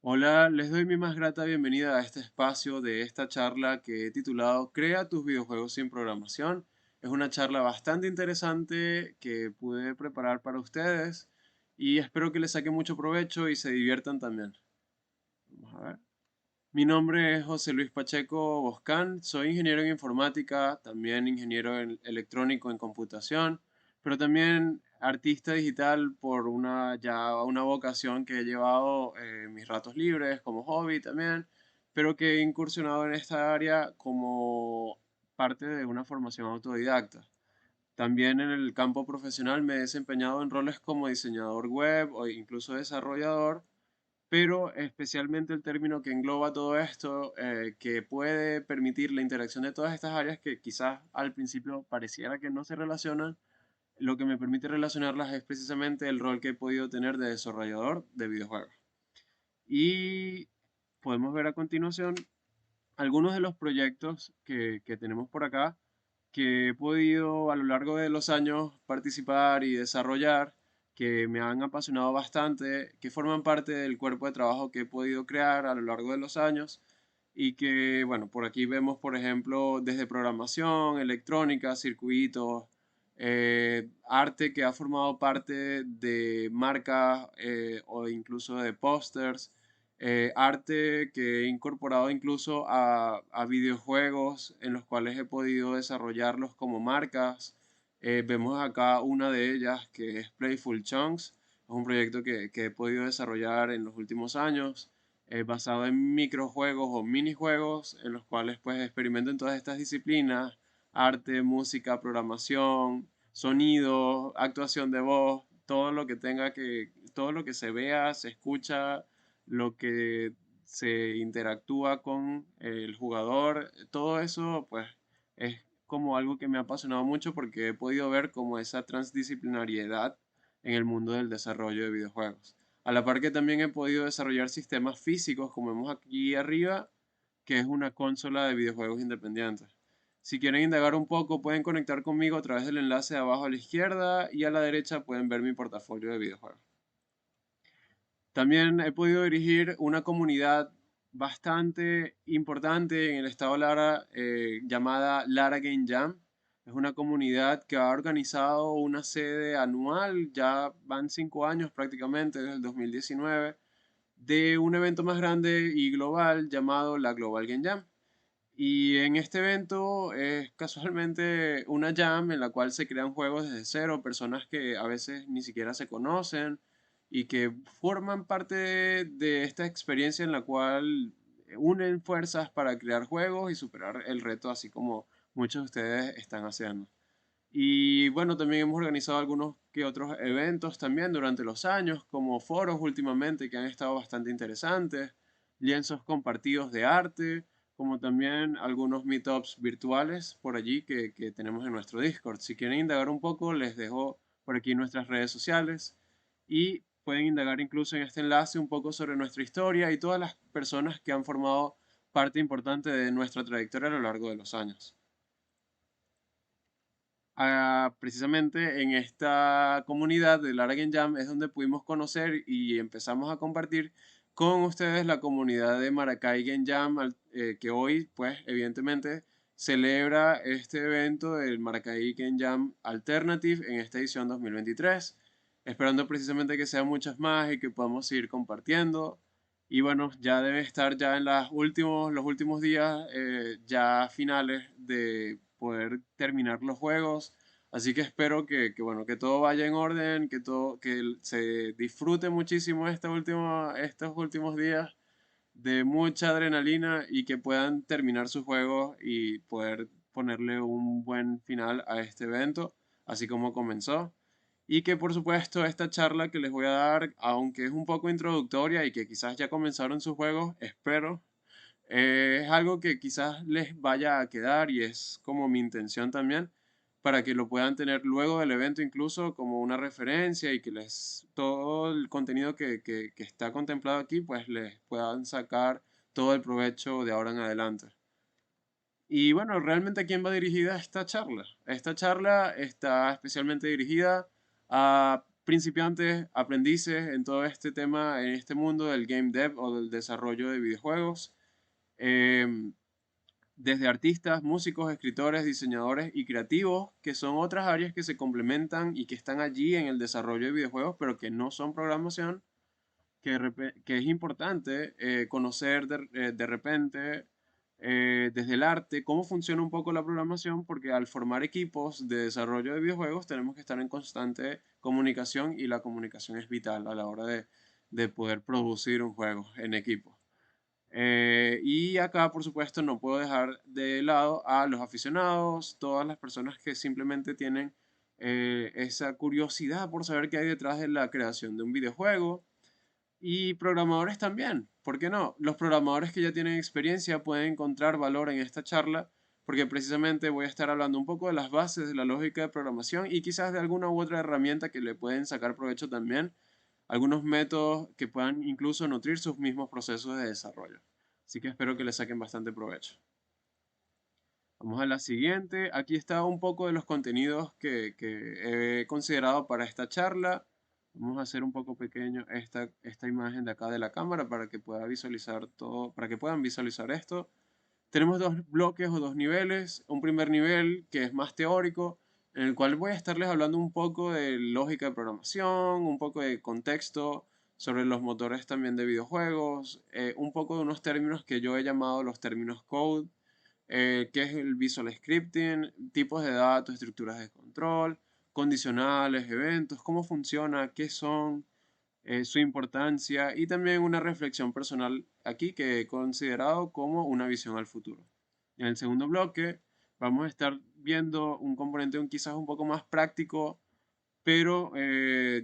Hola, les doy mi más grata bienvenida a este espacio de esta charla que he titulado Crea tus videojuegos sin programación. Es una charla bastante interesante que pude preparar para ustedes y espero que les saquen mucho provecho y se diviertan también. Vamos a ver. Mi nombre es José Luis Pacheco Boscán, soy ingeniero en informática, también ingeniero en electrónico en computación, pero también artista digital por una vocación que he llevado en mis ratos libres como hobby también, pero que he incursionado en esta área como parte de una formación autodidacta. También en el campo profesional me he desempeñado en roles como diseñador web o incluso desarrollador, pero especialmente el término que engloba todo esto, que puede permitir la interacción de todas estas áreas que quizás al principio pareciera que no se relacionan, lo que me permite relacionarlas es precisamente el rol que he podido tener de desarrollador de videojuegos. Y podemos ver a continuación algunos de los proyectos que tenemos por acá, que he podido a lo largo de los años participar y desarrollar, que me han apasionado bastante, que forman parte del cuerpo de trabajo que he podido crear a lo largo de los años y que, bueno, por aquí vemos, por ejemplo, desde programación, electrónica, circuitos, arte que ha formado parte de marcas o incluso de pósters, arte que he incorporado incluso a videojuegos en los cuales he podido desarrollarlos como marcas. Vemos acá una de ellas que es Playful Chunks. Es un proyecto que he podido desarrollar en los últimos años, basado en microjuegos o minijuegos en los cuales pues experimento en todas estas disciplinas: arte, música, programación, sonido, actuación de voz, todo lo que se vea, se escucha, lo que se interactúa con el jugador, todo eso pues es como algo que me ha apasionado mucho porque he podido ver como esa transdisciplinariedad en el mundo del desarrollo de videojuegos. A la par que también he podido desarrollar sistemas físicos, como vemos aquí arriba, que es una consola de videojuegos independientes. Si quieren indagar un poco, pueden conectar conmigo a través del enlace de abajo a la izquierda y a la derecha pueden ver mi portafolio de videojuegos. También he podido dirigir una comunidad bastante importante en el estado Lara, llamada Lara Game Jam. Es una comunidad que ha organizado una sede anual, ya van 5 años prácticamente, desde el 2019, de un evento más grande y global llamado la Global Game Jam. Y en este evento es casualmente una jam en la cual se crean juegos desde cero, personas que a veces ni siquiera se conocen y que forman parte de esta experiencia en la cual unen fuerzas para crear juegos y superar el reto, así como muchos de ustedes están haciendo. Y bueno, también hemos organizado algunos que otros eventos también durante los años, como foros últimamente que han estado bastante interesantes, lienzos compartidos de arte, como también algunos meetups virtuales por allí que tenemos en nuestro Discord. Si quieren indagar un poco, les dejo por aquí nuestras redes sociales y pueden indagar incluso en este enlace un poco sobre nuestra historia y todas las personas que han formado parte importante de nuestra trayectoria a lo largo de los años. Precisamente en esta comunidad del Game Jam es donde pudimos conocer y empezamos a compartir con ustedes la comunidad de Maracay Game Jam, que hoy, pues, evidentemente celebra este evento del Maracay Game Jam Alternative en esta edición 2023, esperando precisamente que sean muchas más y que podamos seguir compartiendo. Y bueno, ya debe estar ya en los últimos días, ya finales de poder terminar los juegos. Así que espero bueno, que todo vaya en orden, que se disfrute muchísimo estos últimos días de mucha adrenalina y que puedan terminar sus juegos y poder ponerle un buen final a este evento, así como comenzó. Y que por supuesto esta charla que les voy a dar, aunque es un poco introductoria y que quizás ya comenzaron sus juegos, espero, es algo que quizás les vaya a quedar y es como mi intención también, para que lo puedan tener luego del evento incluso como una referencia y que todo el contenido que está contemplado aquí, pues les puedan sacar todo el provecho de ahora en adelante. Y bueno, realmente a quién va dirigida esta charla. Esta charla está especialmente dirigida a principiantes, aprendices en todo este tema, en este mundo del game dev o del desarrollo de videojuegos. Em, Desde artistas, músicos, escritores, diseñadores y creativos, que son otras áreas que se complementan y que están allí en el desarrollo de videojuegos, pero que no son programación, que es importante conocer de repente desde el arte cómo funciona un poco la programación, porque al formar equipos de desarrollo de videojuegos tenemos que estar en constante comunicación y la comunicación es vital a la hora de poder producir un juego en equipo. Y acá, por supuesto, no puedo dejar de lado a los aficionados, todas las personas que simplemente tienen esa curiosidad por saber qué hay detrás de la creación de un videojuego. Y programadores también, ¿por qué no? Los programadores que ya tienen experiencia pueden encontrar valor en esta charla porque precisamente voy a estar hablando un poco de las bases de la lógica de programación y quizás de alguna u otra herramienta que le pueden sacar provecho también, algunos métodos que puedan incluso nutrir sus mismos procesos de desarrollo. Así que espero que le saquen bastante provecho. Vamos a la siguiente. Aquí está un poco de los contenidos que he considerado para esta charla. Vamos a hacer un poco pequeño esta imagen de acá de la cámara para que pueda visualizar todo, para que puedan visualizar esto. Tenemos dos bloques o dos niveles. Un primer nivel que es más teórico, en el cual voy a estarles hablando un poco de lógica de programación, un poco de contexto sobre los motores también de videojuegos, un poco de unos términos que yo he llamado los términos code, qué es el visual scripting, tipos de datos, estructuras de control, condicionales, eventos, cómo funciona, qué son, su importancia y también una reflexión personal aquí que he considerado como una visión al futuro. En el segundo bloque vamos a estar viendo un componente quizás un poco más práctico, pero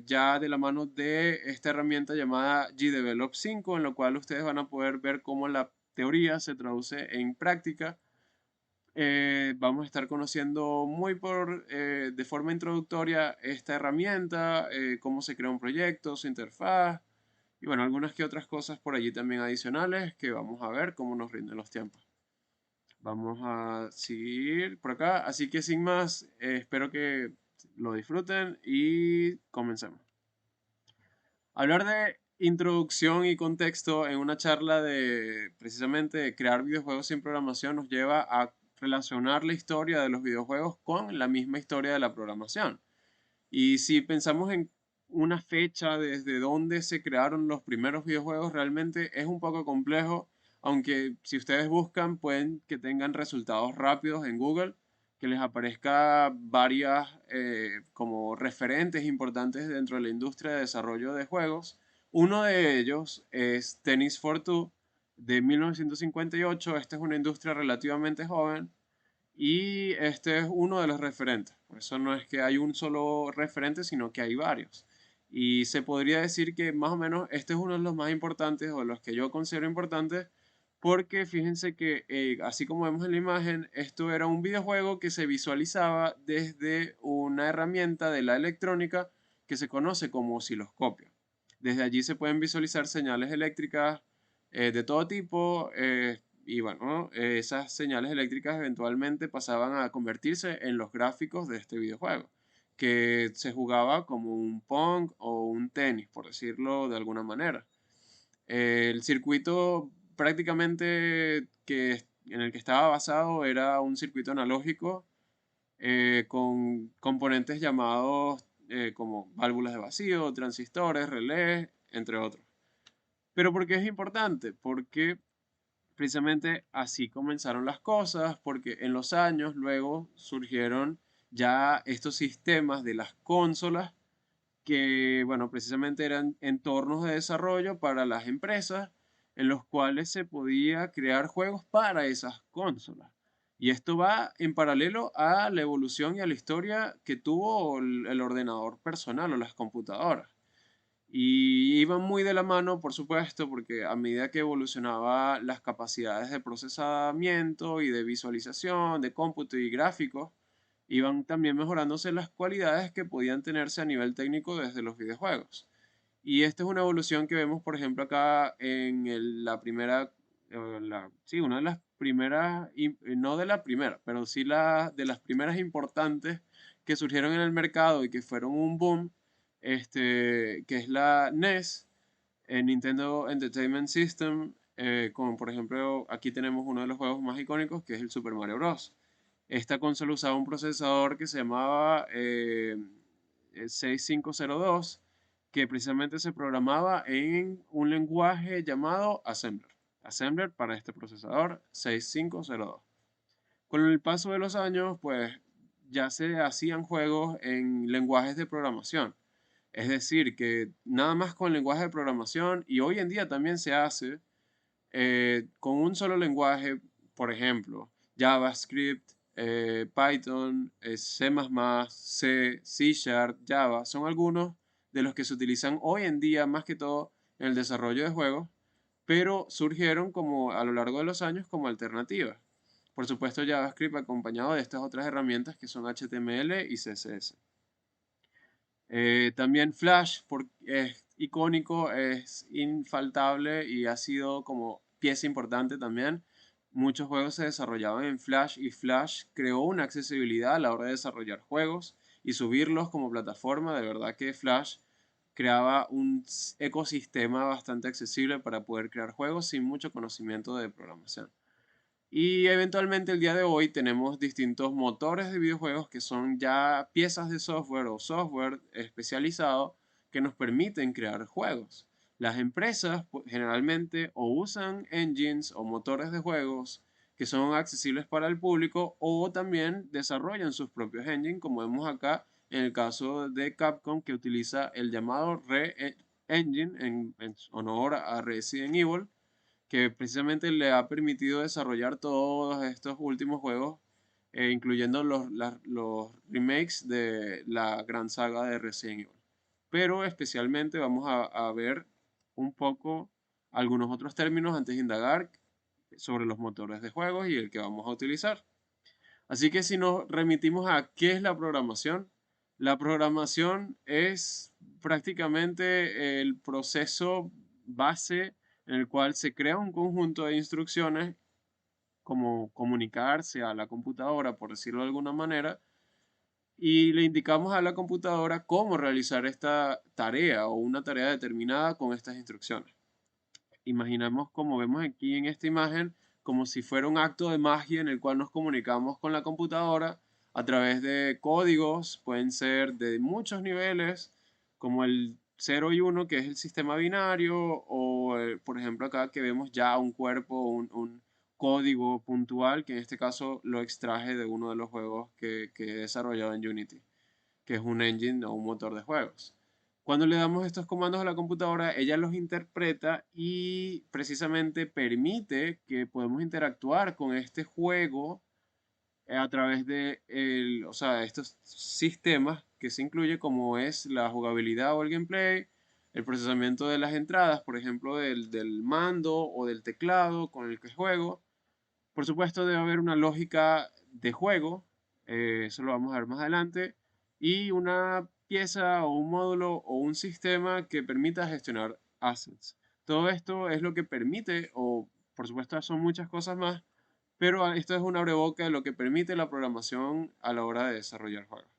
ya de la mano de esta herramienta llamada GDevelop 5, en lo cual ustedes van a poder ver cómo la teoría se traduce en práctica. Vamos a estar conociendo de forma introductoria esta herramienta, cómo se crea un proyecto, su interfaz y bueno, algunas que otras cosas por allí también adicionales que vamos a ver cómo nos rinden los tiempos. Vamos a seguir por acá, así que sin más, espero que lo disfruten y comencemos. Hablar de introducción y contexto en una charla de precisamente de crear videojuegos sin programación nos lleva a relacionar la historia de los videojuegos con la misma historia de la programación. Y si pensamos en una fecha desde donde se crearon los primeros videojuegos, realmente es un poco complejo, aunque si ustedes buscan pueden que tengan resultados rápidos en Google, que les aparezca varias como referentes importantes dentro de la industria de desarrollo de juegos. Uno de ellos es Tennis for Two de 1958. Esta es una industria relativamente joven y este es uno de los referentes. Por eso no es que hay un solo referente, sino que hay varios. Y se podría decir que más o menos este es uno de los más importantes o de los que yo considero importantes porque fíjense que así como vemos en la imagen, esto era un videojuego que se visualizaba desde una herramienta de la electrónica que se conoce como osciloscopio. Desde allí se pueden visualizar señales eléctricas de todo tipo, y bueno, esas señales eléctricas eventualmente pasaban a convertirse en los gráficos de este videojuego, que se jugaba como un Pong o un tenis, por decirlo de alguna manera. El circuito prácticamente en el que estaba basado era un circuito analógico con componentes llamados como válvulas de vacío, transistores, relés, entre otros. Pero ¿por qué es importante? Porque precisamente así comenzaron las cosas, porque en los años luego surgieron ya estos sistemas de las consolas que, bueno, precisamente eran entornos de desarrollo para las empresas en los cuales se podía crear juegos para esas consolas. Y esto va en paralelo a la evolución y a la historia que tuvo el ordenador personal o las computadoras. Y iban muy de la mano, por supuesto, porque a medida que evolucionaba las capacidades de procesamiento y de visualización, de cómputo y gráficos, iban también mejorándose las cualidades que podían tenerse a nivel técnico desde los videojuegos. Y esta es una evolución que vemos, por ejemplo, acá en la primera, sí, una de las primeras, no de la primera, pero sí de las primeras importantes que surgieron en el mercado y que fueron un boom que es la NES, Nintendo Entertainment System, como por ejemplo aquí tenemos uno de los juegos más icónicos que es el Super Mario Bros. Esta consola usaba un procesador que se llamaba 6502, que precisamente se programaba en un lenguaje llamado Assembler. Assembler para este procesador 6502. Con el paso de los años, pues ya se hacían juegos en lenguajes de programación. Es decir, que nada más con lenguaje de programación, y hoy en día también se hace con un solo lenguaje, por ejemplo, JavaScript, Python, C++, C, C Sharp, Java, son algunos de los que se utilizan hoy en día más que todo en el desarrollo de juegos, pero surgieron como a lo largo de los años como alternativas. Por supuesto, JavaScript acompañado de estas otras herramientas que son HTML y CSS. También Flash es icónico, es infaltable y ha sido como pieza importante también. Muchos juegos se desarrollaban en Flash y Flash creó una accesibilidad a la hora de desarrollar juegos y subirlos como plataforma. De verdad que Flash creaba un ecosistema bastante accesible para poder crear juegos sin mucho conocimiento de programación. Y eventualmente el día de hoy tenemos distintos motores de videojuegos que son ya piezas de software o software especializado que nos permiten crear juegos. Las empresas generalmente o usan engines o motores de juegos que son accesibles para el público o también desarrollan sus propios engines, como vemos acá en el caso de Capcom, que utiliza el llamado Re-Engine en honor a Resident Evil, que precisamente le ha permitido desarrollar todos estos últimos juegos, incluyendo los remakes de la gran saga de Resident Evil. Pero especialmente vamos a ver un poco algunos otros términos antes de indagar sobre los motores de juegos y el que vamos a utilizar. Así que si nos remitimos a qué es la programación es prácticamente el proceso base en el cual se crea un conjunto de instrucciones como comunicarse a la computadora, por decirlo de alguna manera, y le indicamos a la computadora cómo realizar esta tarea o una tarea determinada con estas instrucciones. Imaginamos, como vemos aquí en esta imagen, como si fuera un acto de magia en el cual nos comunicamos con la computadora a través de códigos, pueden ser de muchos niveles, como el 0 y 1, que es el sistema binario, o por ejemplo acá que vemos ya un cuerpo, un código puntual, que en este caso lo extraje de uno de los juegos que he desarrollado en Unity, que es un engine o un motor de juegos. Cuando le damos estos comandos a la computadora, ella los interpreta y precisamente permite que podamos interactuar con este juego a través de o sea, estos sistemas que se incluye como es la jugabilidad o el gameplay, el procesamiento de las entradas, por ejemplo, del mando o del teclado con el que juego. Por supuesto, debe haber una lógica de juego, eso lo vamos a ver más adelante, y una pieza o un módulo o un sistema que permita gestionar assets. Todo esto es lo que permite, o por supuesto son muchas cosas más, pero esto es una breboca de lo que permite la programación a la hora de desarrollar juegos.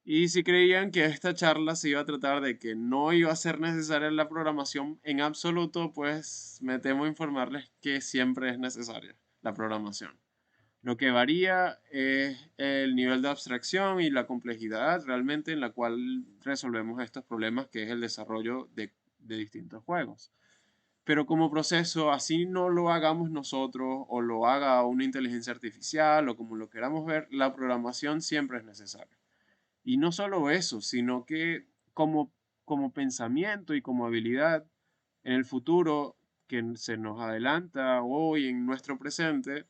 Y si creían que esta charla se iba a tratar de que no iba a ser necesaria la programación en absoluto, pues me temo informarles que siempre es necesaria la programación. Lo que varía es el nivel de abstracción y la complejidad realmente en la cual resolvemos estos problemas, que es el desarrollo de distintos juegos. Pero como proceso, así no lo hagamos nosotros o lo haga una inteligencia artificial o como lo queramos ver, la programación siempre es necesaria. Y no solo eso, sino que como pensamiento y como habilidad en el futuro que se nos adelanta hoy en nuestro presente,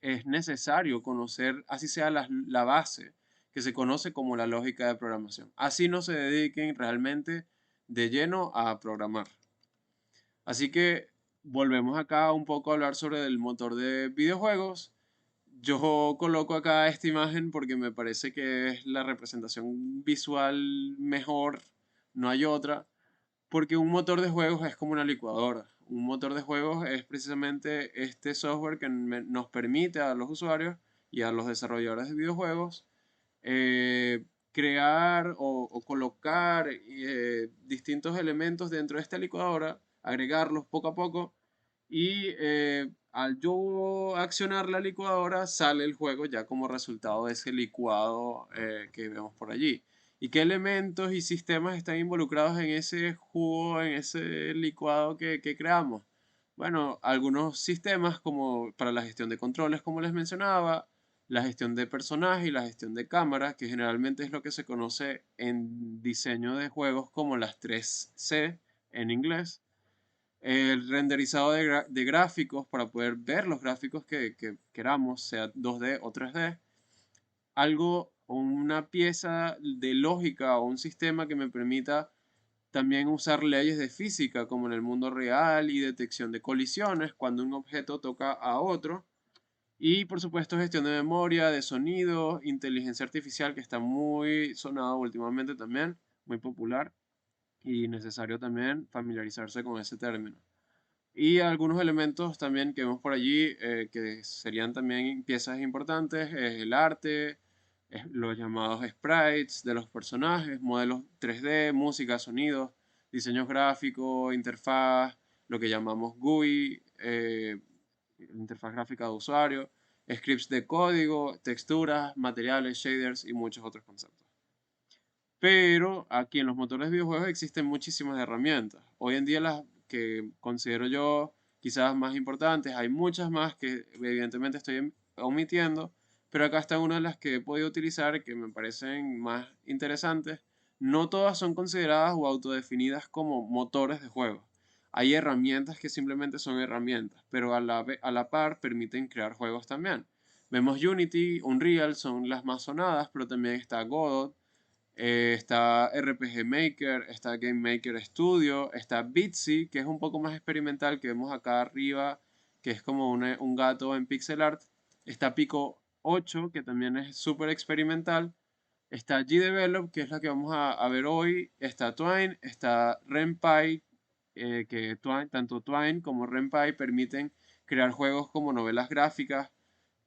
es necesario conocer, así sea la base, que se conoce como la lógica de programación. Así no se dediquen realmente de lleno a programar. Así que volvemos acá un poco a hablar sobre el motor de videojuegos. Yo coloco acá esta imagen porque me parece que es la representación visual mejor, no hay otra, porque un motor de juegos es como una licuadora. Un motor de juegos es precisamente este software que nos permite a los usuarios y a los desarrolladores de videojuegos crear o colocar distintos elementos dentro de esta licuadora, agregarlos poco a poco y al yo accionar la licuadora sale el juego ya como resultado de ese licuado que vemos por allí. ¿Y qué elementos y sistemas están involucrados en ese jugo, en ese licuado que creamos? Bueno, algunos sistemas como para la gestión de controles, como les mencionaba, la gestión de personajes y la gestión de cámara, que generalmente es lo que se conoce en diseño de juegos como las 3C en inglés. El renderizado de gráficos para poder ver los gráficos que queramos, sea 2D o 3D. Algo o una pieza de lógica o un sistema que me permita también usar leyes de física como en el mundo real y detección de colisiones cuando un objeto toca a otro. Y por supuesto gestión de memoria, de sonido, inteligencia artificial que está muy sonado últimamente también, muy popular y necesario también familiarizarse con ese término. Y algunos elementos también que vemos por allí que serían también piezas importantes, es el arte, los llamados sprites de los personajes, modelos 3D, música, sonidos, diseños gráficos, interfaz, lo que llamamos GUI, interfaz gráfica de usuario, scripts de código, texturas, materiales, shaders y muchos otros conceptos. Pero aquí en los motores de videojuegos existen muchísimas herramientas. Hoy en día las que considero yo quizás más importantes, hay muchas más que evidentemente estoy omitiendo, pero acá están una de las que he podido utilizar que me parecen más interesantes. No todas son consideradas o autodefinidas como motores de juego. Hay herramientas que simplemente son herramientas, pero a la par permiten crear juegos también. Vemos Unity, Unreal, son las más sonadas, pero también está Godot, está RPG Maker, está Game Maker Studio, está Bitsy, que es un poco más experimental, que vemos acá arriba, que es como un gato en pixel art. Está Pico 8, que también es súper experimental. Está GDevelop, que es la que vamos a ver hoy. Está Twine, está RenPy, que tanto Twine como RenPy permiten crear juegos como novelas gráficas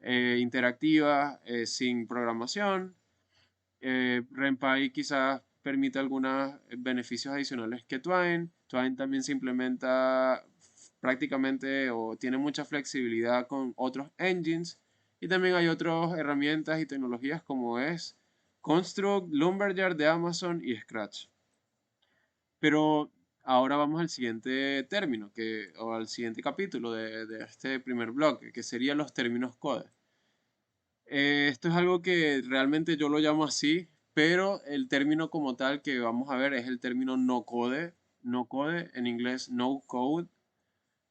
interactivas sin programación. RenPy quizás permite algunos beneficios adicionales que Twine. Twine también se implementa prácticamente o tiene mucha flexibilidad con otros engines. Y también hay otras herramientas y tecnologías como es Construct, Lumberyard de Amazon y Scratch. Pero ahora vamos al siguiente término, o al siguiente capítulo de este primer bloque, que serían los términos code. Esto es algo que realmente yo lo llamo así, pero el término como tal que vamos a ver es el término no code, no code, en inglés no code,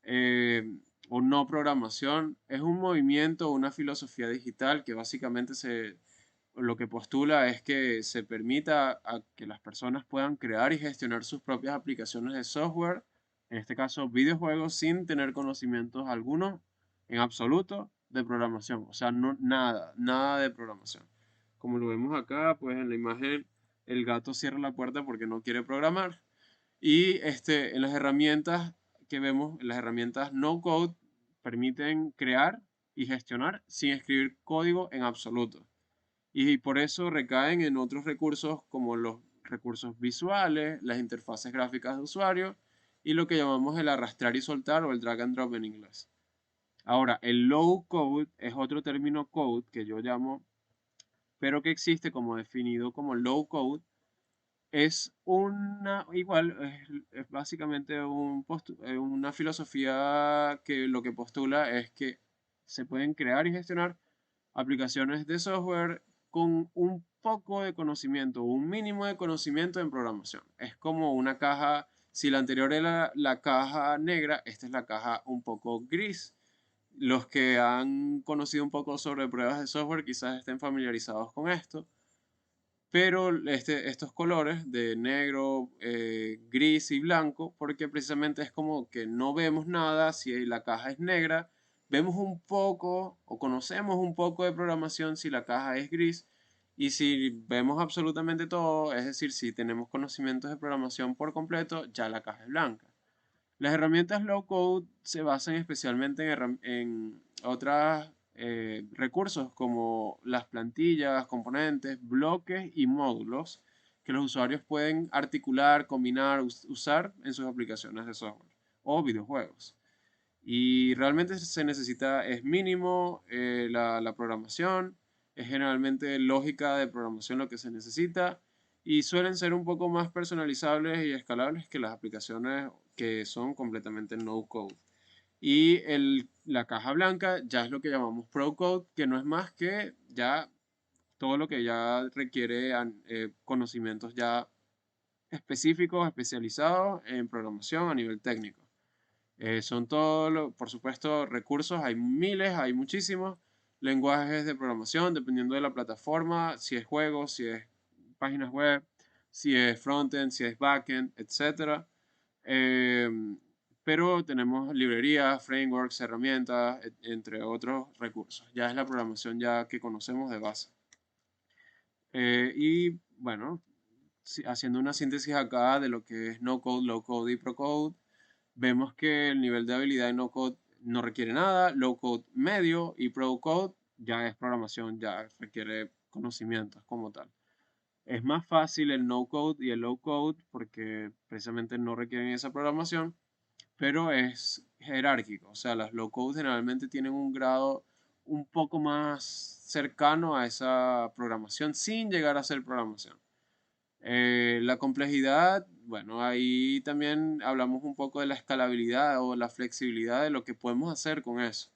eh, o no programación. Es un movimiento, una filosofía digital que básicamente lo que postula es que se permita a que las personas puedan crear y gestionar sus propias aplicaciones de software, en este caso videojuegos, sin tener conocimientos algunos en absoluto de programación. O sea, no, nada de programación. Como lo vemos acá, pues en la imagen el gato cierra la puerta porque no quiere programar. Y en las herramientas que vemos, las herramientas no code permiten crear y gestionar sin escribir código en absoluto. Y por eso recaen en otros recursos como los recursos visuales, las interfaces gráficas de usuario y lo que llamamos el arrastrar y soltar o el drag and drop en inglés. Ahora, el low code es otro término code que yo llamo, pero que existe como definido como low code. Es es básicamente una filosofía que lo que postula es que se pueden crear y gestionar aplicaciones de software con un poco de conocimiento, un mínimo de conocimiento en programación. Es como una caja, si la anterior era la caja negra, esta es la caja un poco gris. Los que han conocido un poco sobre pruebas de software quizás estén familiarizados con esto, pero estos colores de negro, gris y blanco, porque precisamente es como que no vemos nada si la caja es negra, vemos un poco o conocemos un poco de programación si la caja es gris, y si vemos absolutamente todo, es decir, si tenemos conocimientos de programación por completo, ya la caja es blanca. Las herramientas low code se basan especialmente en otras recursos como las plantillas, componentes, bloques y módulos que los usuarios pueden articular, combinar, usar en sus aplicaciones de software o videojuegos. Y realmente se necesita, es mínimo la programación, es generalmente lógica de programación lo que se necesita y suelen ser un poco más personalizables y escalables que las aplicaciones que son completamente no code. Y la caja blanca ya es lo que llamamos Pro Code, que no es más que ya todo lo que ya requiere conocimientos ya específicos, especializados en programación a nivel técnico. Son todos, por supuesto, recursos, hay miles, hay muchísimos lenguajes de programación, dependiendo de la plataforma, si es juegos, si es páginas web, si es frontend, si es backend, etc. Eh, pero tenemos librerías, frameworks, herramientas, entre otros recursos. Ya es la programación ya que conocemos de base. Y bueno, haciendo una síntesis acá de lo que es no code, low code y pro code, vemos que el nivel de habilidad en no code no requiere nada, low code medio y pro code ya es programación, ya requiere conocimientos como tal. Es más fácil el no code y el low code porque precisamente no requieren esa programación, pero es jerárquico. O sea, las low code generalmente tienen un grado un poco más cercano a esa programación sin llegar a ser programación. La complejidad, bueno, ahí también hablamos un poco de la escalabilidad o la flexibilidad de lo que podemos hacer con eso.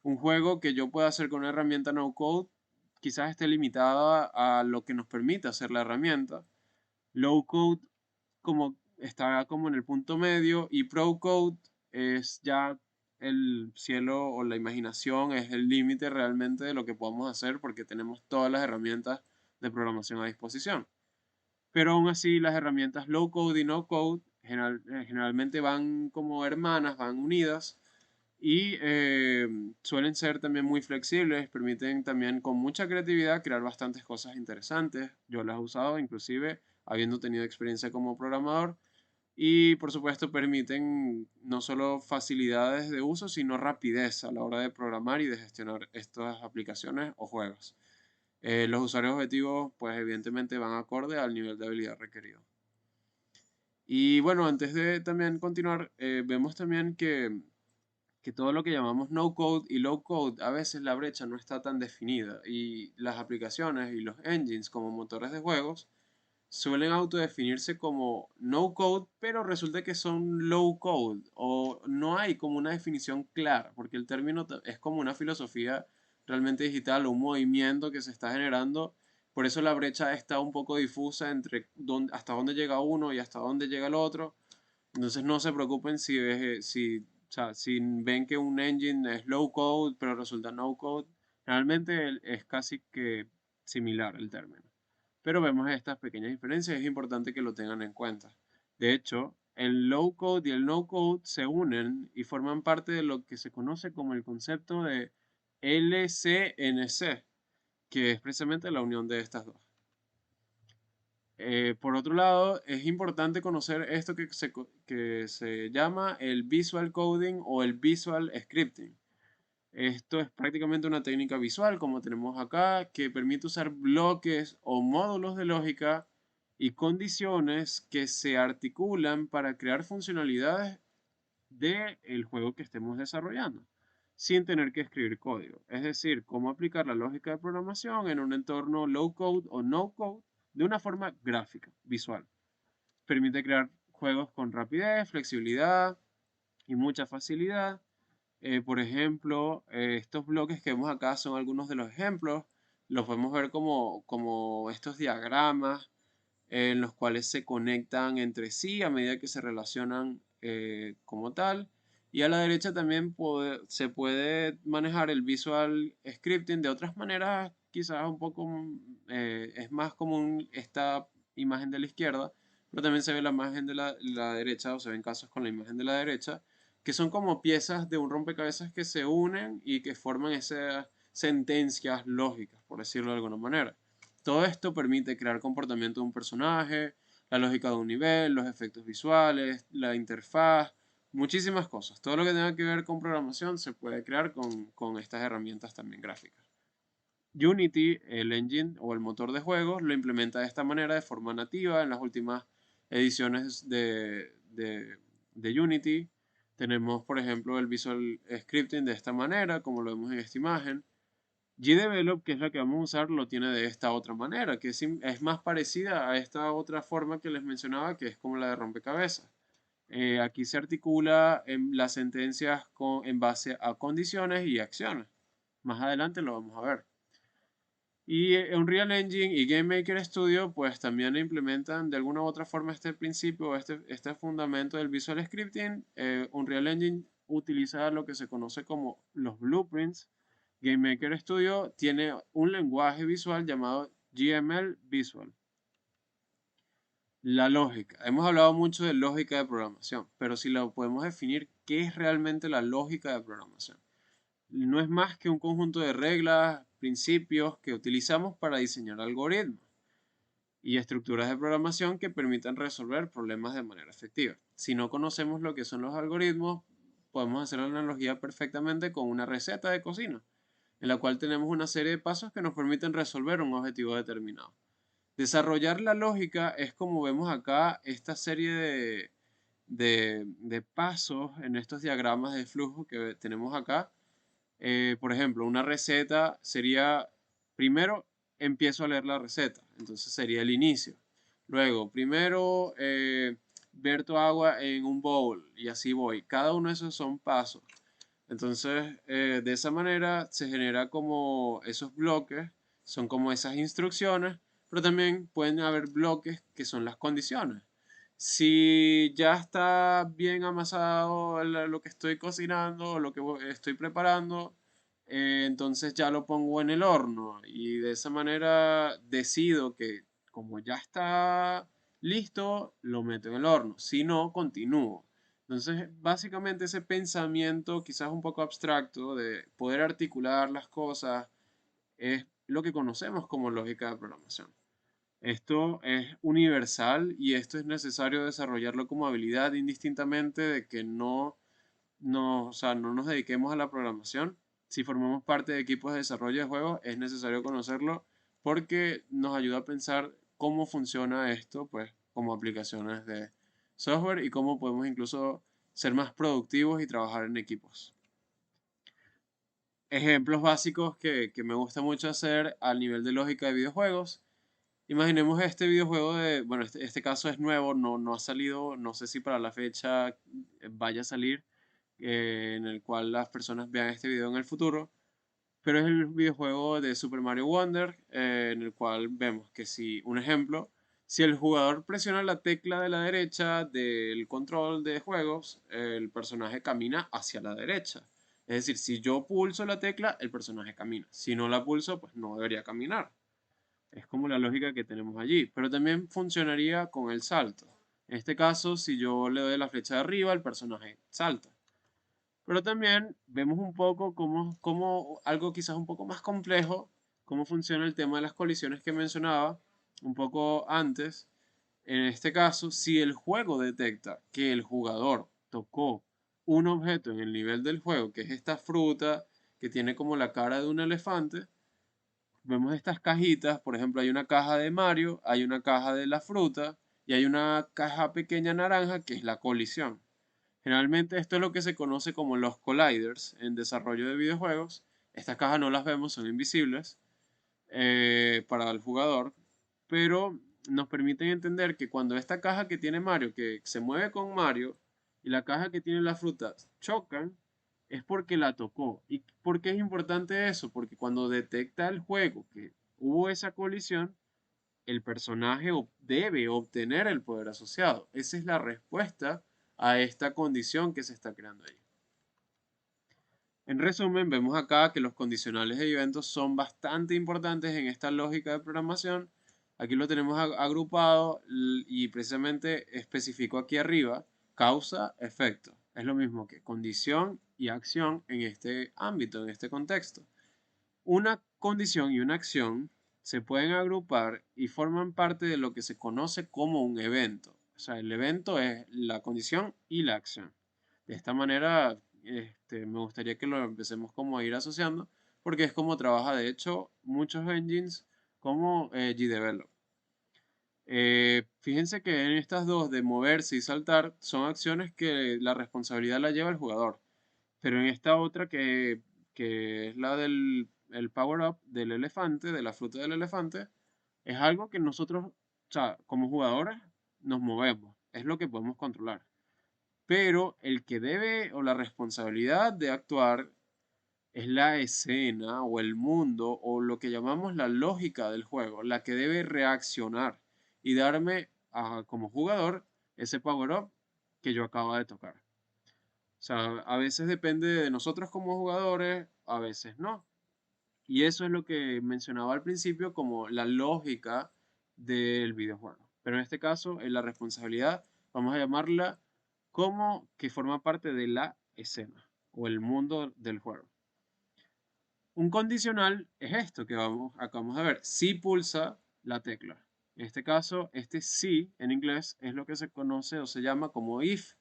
Un juego que yo pueda hacer con una herramienta no code quizás esté limitada a lo que nos permite hacer la herramienta. Low code como está como en el punto medio y pro code es ya el cielo o la imaginación, es el límite realmente de lo que podemos hacer porque tenemos todas las herramientas de programación a disposición. Pero aún así las herramientas low code y no code generalmente van como hermanas, van unidas y suelen ser también muy flexibles, permiten también con mucha creatividad crear bastantes cosas interesantes. Yo las he usado inclusive habiendo tenido experiencia como programador y por supuesto permiten no solo facilidades de uso, sino rapidez a la hora de programar y de gestionar estas aplicaciones o juegos. Los usuarios objetivos, pues evidentemente van acorde al nivel de habilidad requerido. Y bueno, antes de también continuar, vemos también que todo lo que llamamos no code y low code, a veces la brecha no está tan definida y las aplicaciones y los engines como motores de juegos suelen autodefinirse como no code, pero resulta que son low code o no hay como una definición clara, porque el término es como una filosofía realmente digital o un movimiento que se está generando. Por eso la brecha está un poco difusa entre hasta dónde llega uno y hasta dónde llega el otro. Entonces no se preocupen o sea, si ven que un engine es low code, pero resulta no code. Realmente es casi que similar el término. Pero vemos estas pequeñas diferencias y es importante que lo tengan en cuenta. De hecho, el low code y el no code se unen y forman parte de lo que se conoce como el concepto de LCNC, que es precisamente la unión de estas dos. Por otro lado, es importante conocer esto que se llama el visual coding o el visual scripting. Esto es prácticamente una técnica visual, como tenemos acá, que permite usar bloques o módulos de lógica y condiciones que se articulan para crear funcionalidades del juego que estemos desarrollando, sin tener que escribir código. Es decir, cómo aplicar la lógica de programación en un entorno low code o no code de una forma gráfica, visual. Permite crear juegos con rapidez, flexibilidad y mucha facilidad. Por ejemplo, estos bloques que vemos acá son algunos de los ejemplos. Los podemos ver como estos diagramas en los cuales se conectan entre sí a medida que se relacionan como tal. Y a la derecha también se puede manejar el visual scripting de otras maneras, quizás un poco es más común esta imagen de la izquierda, pero también se ve la imagen de la derecha, o se ven casos con la imagen de la derecha, que son como piezas de un rompecabezas que se unen y que forman esas sentencias lógicas, por decirlo de alguna manera. Todo esto permite crear comportamiento de un personaje, la lógica de un nivel, los efectos visuales, la interfaz, muchísimas cosas. Todo lo que tenga que ver con programación se puede crear con estas herramientas también gráficas. Unity, el engine o el motor de juegos, lo implementa de esta manera de forma nativa en las últimas ediciones de Unity. Tenemos, por ejemplo, el Visual Scripting de esta manera, como lo vemos en esta imagen. GDevelop, que es la que vamos a usar, lo tiene de esta otra manera, que es más parecida a esta otra forma que les mencionaba, que es como la de rompecabezas. Aquí se articula en las sentencias en base a condiciones y acciones. Más adelante lo vamos a ver. Y Unreal Engine y Game Maker Studio pues también implementan de alguna u otra forma este principio, este fundamento del Visual Scripting. Unreal Engine utiliza lo que se conoce como los blueprints. Game Maker Studio tiene un lenguaje visual llamado GML Visual. La lógica. Hemos hablado mucho de lógica de programación, pero si lo podemos definir, ¿qué es realmente la lógica de programación? No es más que un conjunto de reglas, principios que utilizamos para diseñar algoritmos y estructuras de programación que permitan resolver problemas de manera efectiva. Si no conocemos lo que son los algoritmos, podemos hacer la analogía perfectamente con una receta de cocina, en la cual tenemos una serie de pasos que nos permiten resolver un objetivo determinado. Desarrollar la lógica es como vemos acá esta serie de pasos en estos diagramas de flujo que tenemos acá. Por ejemplo, una receta sería, primero empiezo a leer la receta, entonces sería el inicio. Luego, primero verto agua en un bowl y así voy. Cada uno de esos son pasos. Entonces, de esa manera se genera como esos bloques, son como esas instrucciones, pero también pueden haber bloques que son las condiciones. Si ya está bien amasado lo que estoy cocinando o lo que estoy preparando, entonces ya lo pongo en el horno y de esa manera decido que como ya está listo, lo meto en el horno. Si no, continúo. Entonces, básicamente ese pensamiento quizás un poco abstracto de poder articular las cosas es lo que conocemos como lógica de programación. Esto es universal y esto es necesario desarrollarlo como habilidad indistintamente de que o sea, no nos dediquemos a la programación. Si formamos parte de equipos de desarrollo de juegos, es necesario conocerlo porque nos ayuda a pensar cómo funciona esto, pues, como aplicaciones de software y cómo podemos incluso ser más productivos y trabajar en equipos. Ejemplos básicos que me gusta mucho hacer al nivel de lógica de videojuegos. Imaginemos este videojuego bueno, este caso es nuevo, no ha salido, no sé si para la fecha vaya a salir, en el cual las personas vean este video en el futuro, pero es el videojuego de Super Mario Wonder, en el cual vemos que si, un ejemplo, si el jugador presiona la tecla de la derecha del control de juegos, el personaje camina hacia la derecha. Es decir, si yo pulso la tecla, el personaje camina. Si no la pulso, pues no debería caminar. Es como la lógica que tenemos allí, pero también funcionaría con el salto. En este caso, si yo le doy la flecha de arriba, el personaje salta. Pero también vemos un poco cómo algo quizás un poco más complejo, cómo funciona el tema de las colisiones que mencionaba un poco antes. En este caso, si el juego detecta que el jugador tocó un objeto en el nivel del juego, que es esta fruta que tiene como la cara de un elefante, vemos estas cajitas, por ejemplo, hay una caja de Mario, hay una caja de la fruta y hay una caja pequeña naranja que es la colisión. Generalmente esto es lo que se conoce como los colliders en desarrollo de videojuegos. Estas cajas no las vemos, son invisibles para el jugador, pero nos permiten entender que cuando esta caja que tiene Mario, que se mueve con Mario, y la caja que tiene la fruta chocan, es porque la tocó. ¿Y por qué es importante eso? Porque cuando detecta el juego que hubo esa colisión, el personaje debe obtener el poder asociado. Esa es la respuesta a esta condición que se está creando ahí. En resumen, vemos acá que los condicionales de eventos son bastante importantes en esta lógica de programación. Aquí lo tenemos agrupado y precisamente especifico aquí arriba causa, efecto. Es lo mismo que condición y acción en este ámbito, en este contexto. Una condición y una acción se pueden agrupar y forman parte de lo que se conoce como un evento. O sea, el evento es la condición y la acción. De esta manera, me gustaría que lo empecemos como a ir asociando, porque es como trabaja de hecho muchos engines como GDevelop. Fíjense que en estas dos de moverse y saltar son acciones que la responsabilidad la lleva el jugador, pero en esta otra que es la del el power up del elefante, de la fruta del elefante, es algo que nosotros, o sea, como jugadores, nos movemos, es lo que podemos controlar. Pero el que debe o la responsabilidad de actuar es la escena o el mundo o lo que llamamos la lógica del juego, la que debe reaccionar y darme como jugador ese power up que yo acabo de tocar. O sea, a veces depende de nosotros como jugadores, a veces no. Y eso es lo que mencionaba al principio como la lógica del videojuego. Pero en este caso, en la responsabilidad, vamos a llamarla como que forma parte de la escena o el mundo del juego. Un condicional es esto que acabamos de ver. Si pulsa la tecla. En este caso, este si en inglés es lo que se conoce o se llama como if.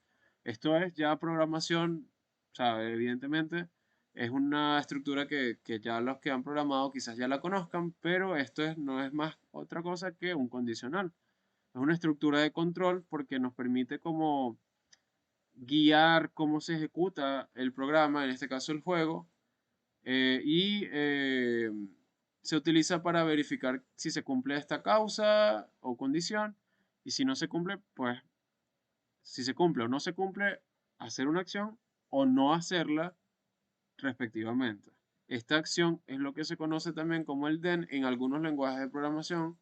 Esto es ya programación, o sea, evidentemente es una estructura que ya los que han programado quizás ya la conozcan, pero no es más otra cosa que un condicional. Es una estructura de control porque nos permite como guiar cómo se ejecuta el programa, en este caso el juego, y se utiliza para verificar si se cumple esta causa o condición y si no se cumple, pues si se cumple o no se cumple, hacer una acción o no hacerla respectivamente. Esta acción es lo que se conoce también como el DEN en algunos lenguajes de programación.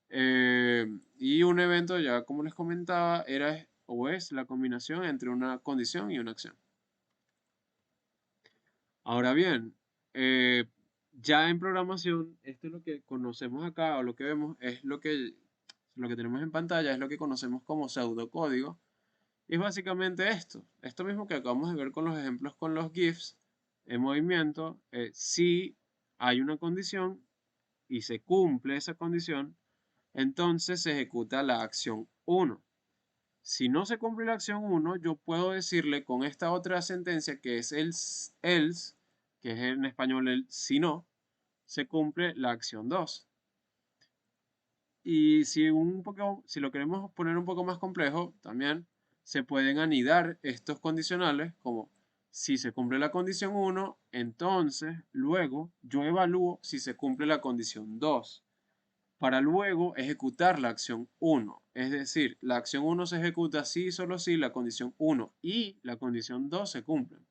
Y un evento, ya como les comentaba, era o es la combinación entre una condición y una acción. Ahora bien, eh, ya en programación, esto es lo que conocemos acá, o lo que vemos, es lo que tenemos en pantalla, es lo que conocemos como pseudocódigo. Y es básicamente esto mismo que acabamos de ver con los ejemplos con los GIFs en movimiento. Si hay una condición y se cumple esa condición, entonces se ejecuta la acción 1. Si no se cumple la acción 1, yo puedo decirle con esta otra sentencia que es el else, que es en español el si no, se cumple la acción 2. Y si lo queremos poner un poco más complejo, también se pueden anidar estos condicionales como si se cumple la condición 1, entonces luego yo evalúo si se cumple la condición 2 para luego ejecutar la acción 1. Es decir, la acción 1 se ejecuta si y solo si la condición 1 y la condición 2 se cumplen.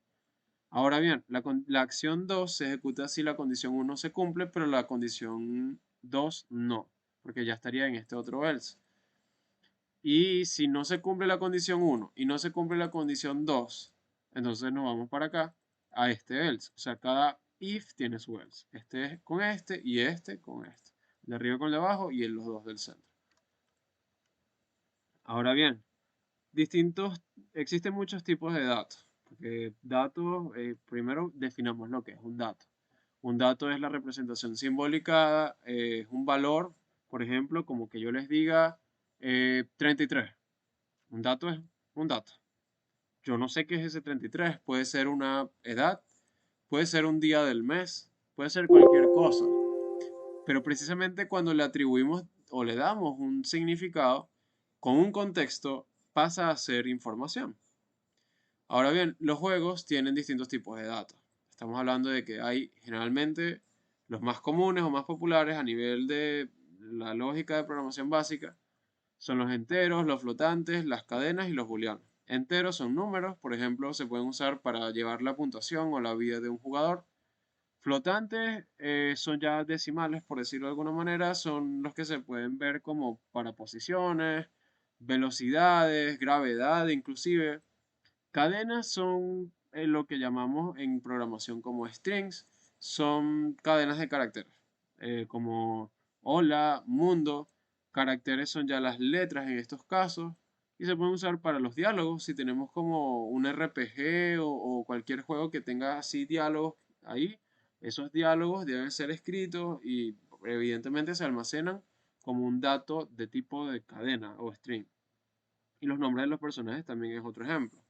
Ahora bien, la acción 2 se ejecuta si la condición 1 se cumple, pero la condición 2 no, porque ya estaría en este otro else. Y si no se cumple la condición 1 y no se cumple la condición 2, entonces nos vamos para acá a este else. O sea, cada if tiene su else. Este es con este y este con este. De arriba con el de abajo y en los dos del centro. Ahora bien, existen muchos tipos de datos. Porque datos, primero definamos lo que es un dato. Un dato es la representación simbólica, es un valor, por ejemplo, como que yo les diga 33. Un dato es un dato. Yo no sé qué es ese 33. Puede ser una edad, puede ser un día del mes, puede ser cualquier cosa. Pero precisamente cuando le atribuimos o le damos un significado con un contexto, pasa a ser información. Ahora bien, los juegos tienen distintos tipos de datos. Estamos hablando de que hay generalmente los más comunes o más populares a nivel de la lógica de programación básica. Son los enteros, los flotantes, las cadenas y los booleanos. Enteros son números, por ejemplo, se pueden usar para llevar la puntuación o la vida de un jugador. Flotantes son ya decimales, por decirlo de alguna manera, son los que se pueden ver como para posiciones, velocidades, gravedad inclusive. Cadenas son lo que llamamos en programación como strings, son cadenas de caracteres, como hola, mundo. Caracteres son ya las letras en estos casos y se pueden usar para los diálogos si tenemos como un RPG o cualquier juego que tenga así diálogos ahí. Esos diálogos deben ser escritos y evidentemente se almacenan como un dato de tipo de cadena o string. Y los nombres de los personajes también es otro ejemplo.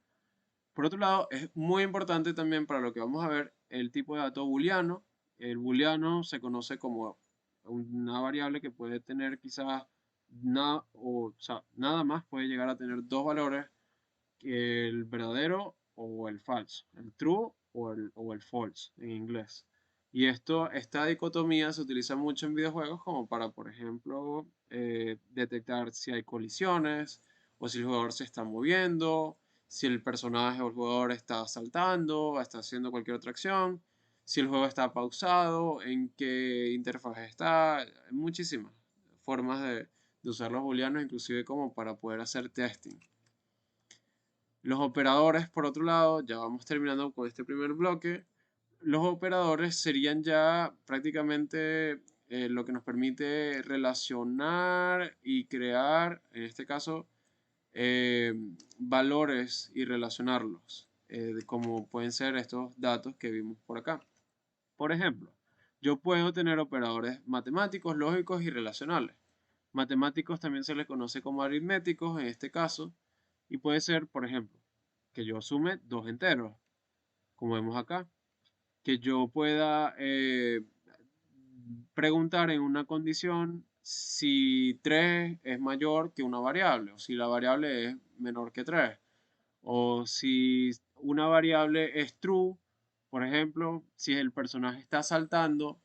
Por otro lado, es muy importante también para lo que vamos a ver el tipo de dato booleano. El booleano se conoce como una variable que puede tener quizás nada más puede llegar a tener dos valores, que el verdadero o el falso, el true o el false en inglés. Y esta dicotomía se utiliza mucho en videojuegos como para, por ejemplo, detectar si hay colisiones o si el jugador se está moviendo, si el personaje o el jugador está saltando, está haciendo cualquier otra acción, si el juego está pausado, en qué interfaz está. Hay muchísimas formas de usar los booleanos, inclusive como para poder hacer testing. Los operadores, por otro lado, ya vamos terminando con este primer bloque. Los operadores serían ya prácticamente lo que nos permite relacionar y crear, en este caso, eh, valores y relacionarlos, como pueden ser estos datos que vimos por acá. Por ejemplo, yo puedo tener operadores matemáticos, lógicos y relacionales. Matemáticos también se les conoce como aritméticos en este caso, y puede ser, por ejemplo, que yo sume dos enteros, como vemos acá, que yo pueda preguntar en una condición si 3 es mayor que una variable, o si la variable es menor que 3, o si una variable es true, por ejemplo, si el personaje está saltando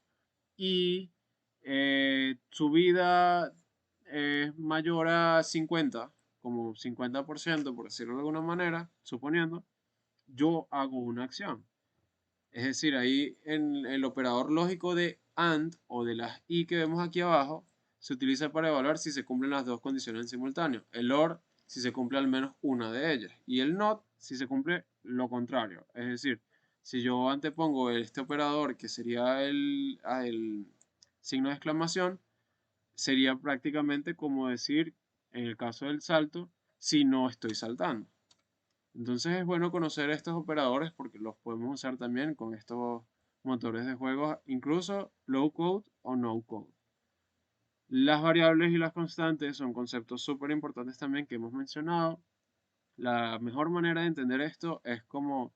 y su vida es mayor a 50, como 50%, por decirlo de alguna manera, suponiendo, yo hago una acción. Es decir, ahí en el operador lógico de AND o de las I que vemos aquí abajo, se utiliza para evaluar si se cumplen las dos condiciones en simultáneo. El OR si se cumple al menos una de ellas. Y el NOT si se cumple lo contrario. Es decir, si yo antepongo este operador que sería el signo de exclamación, sería prácticamente como decir, en el caso del salto, si no estoy saltando. Entonces es bueno conocer estos operadores porque los podemos usar también con estos motores de juego, incluso low code o no code. Las variables y las constantes son conceptos súper importantes también que hemos mencionado. La mejor manera de entender esto es como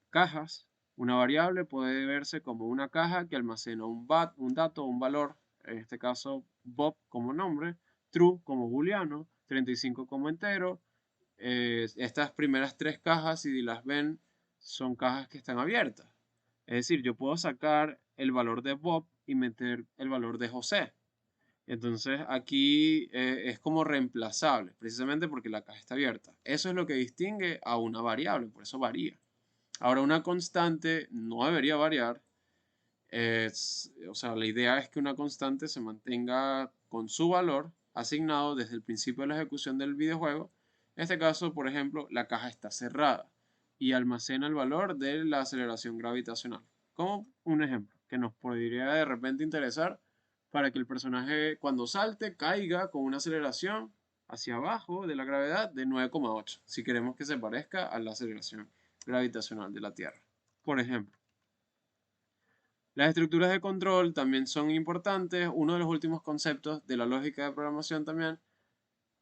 cajas. Una variable puede verse como una caja que almacena un dato, un valor, en este caso Bob como nombre, true como booleano, 35 como entero. Estas primeras tres cajas, si las ven, son cajas que están abiertas. Es decir, yo puedo sacar el valor de Bob y meter el valor de José. Entonces aquí es como reemplazable, precisamente porque la caja está abierta. Eso es lo que distingue a una variable, por eso varía. Ahora, una constante no debería variar. O sea, la idea es que una constante se mantenga con su valor asignado desde el principio de la ejecución del videojuego. En este caso, por ejemplo, la caja está cerrada y almacena el valor de la aceleración gravitacional. Como un ejemplo que nos podría de repente interesar para que el personaje cuando salte caiga con una aceleración hacia abajo de la gravedad de 9,8, si queremos que se parezca a la aceleración gravitacional de la Tierra. Por ejemplo, las estructuras de control también son importantes. Uno de los últimos conceptos de la lógica de programación también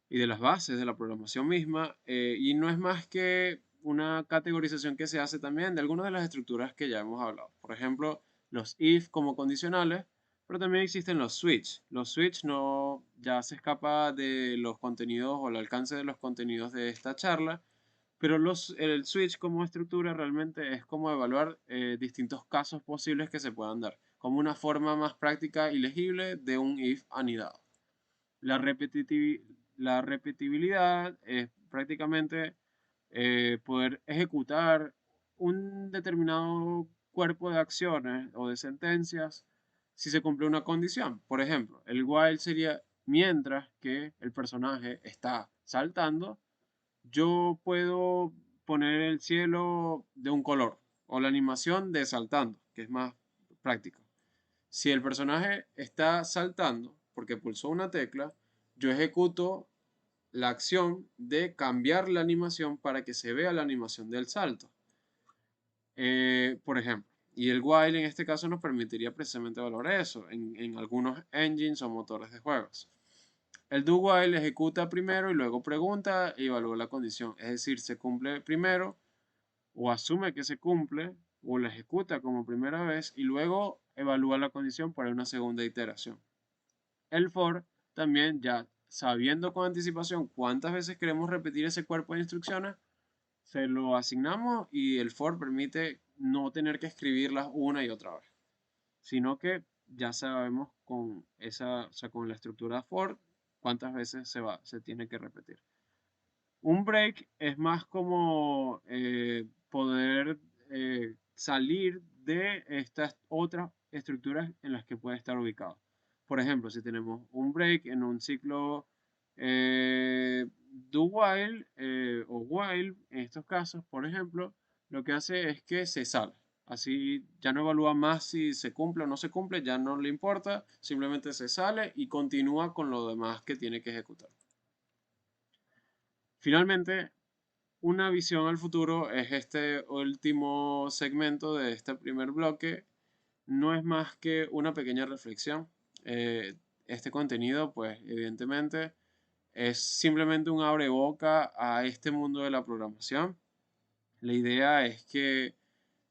y de las bases de la programación misma. Y no es más que una categorización que se hace también de algunas de las estructuras que ya hemos hablado. Por ejemplo, los if como condicionales, pero también existen los switch. Los switch no ya se escapa de los contenidos o el alcance de los contenidos de esta charla, pero el switch como estructura realmente es como evaluar distintos casos posibles que se puedan dar, como una forma más práctica y legible de un if anidado. La, la repetibilidad es prácticamente poder ejecutar un determinado cuerpo de acciones o de sentencias si se cumple una condición. Por ejemplo, el while sería mientras que el personaje está saltando, yo puedo poner el cielo de un color o la animación de saltando, que es más práctico. Si el personaje está saltando porque pulsó una tecla, yo ejecuto la acción de cambiar la animación para que se vea la animación del salto. Por ejemplo, y el while en este caso nos permitiría precisamente valorar eso en algunos engines o motores de juegos. El do while ejecuta primero y luego pregunta y evalúa la condición. Es decir, se cumple primero o asume que se cumple o la ejecuta como primera vez y luego evalúa la condición para una segunda iteración. El for también, ya sabiendo con anticipación cuántas veces queremos repetir ese cuerpo de instrucciones, se lo asignamos y el for permite no tener que escribirlas una y otra vez, sino que ya sabemos con esa, o sea, con la estructura for cuántas veces se tiene que repetir. Un break es más como poder salir de estas otras estructuras en las que puede estar ubicado. Por ejemplo, si tenemos un break en un ciclo do while o while, en estos casos, por ejemplo, lo que hace es que se sale. Así ya no evalúa más si se cumple o no se cumple, ya no le importa, simplemente se sale y continúa con lo demás que tiene que ejecutar. Finalmente, una visión al futuro es este último segmento de este primer bloque. No es más que una pequeña reflexión. Este contenido, pues evidentemente, es simplemente un abreboca a este mundo de la programación. La idea es que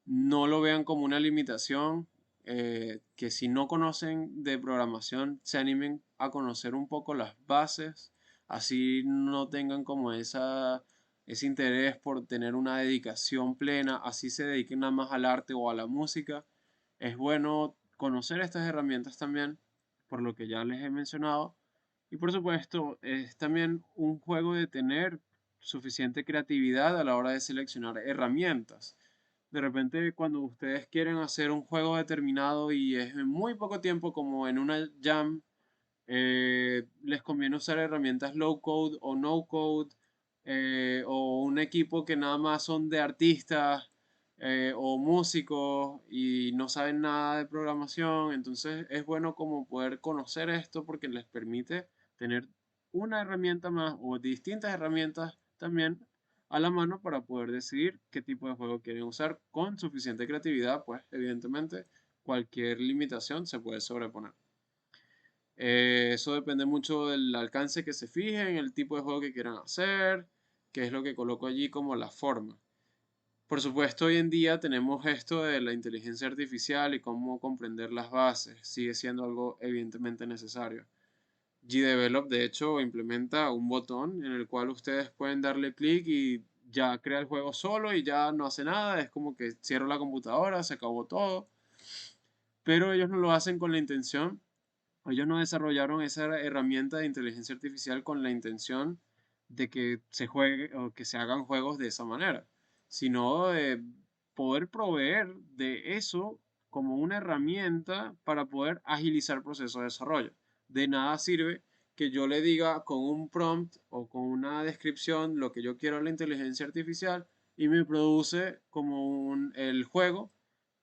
no lo vean como una limitación, que si no conocen de programación se animen a conocer un poco las bases, así no tengan como ese interés por tener una dedicación plena, así se dediquen nada más al arte o a la música. Es bueno conocer estas herramientas también, por lo que ya les he mencionado. Y por supuesto, es también un juego de tener suficiente creatividad a la hora de seleccionar herramientas. De repente, cuando ustedes quieren hacer un juego determinado y es en muy poco tiempo, como en una jam, les conviene usar herramientas low code o no code, o un equipo que nada más son de artistas o músicos y no saben nada de programación. Entonces es bueno como poder conocer esto porque les permite tener una herramienta más o distintas herramientas también a la mano para poder decidir qué tipo de juego quieren usar con suficiente creatividad, pues evidentemente cualquier limitación se puede sobreponer. Eso depende mucho del alcance que se fijen, el tipo de juego que quieran hacer, qué es lo que coloco allí como la forma. Por supuesto, hoy en día tenemos esto de la inteligencia artificial y cómo comprender las bases. Sigue siendo algo evidentemente necesario. GDevelop, de hecho, implementa un botón en el cual ustedes pueden darle clic y ya crea el juego solo y ya no hace nada. Es como que cierro la computadora, se acabó todo. Pero ellos no lo hacen con la intención. Ellos no desarrollaron esa herramienta de inteligencia artificial con la intención de que se juegue o que se hagan juegos de esa manera, sino de poder proveer de eso como una herramienta para poder agilizar procesos de desarrollo. De nada sirve que yo le diga con un prompt o con una descripción lo que yo quiero a la inteligencia artificial y me produce como el juego,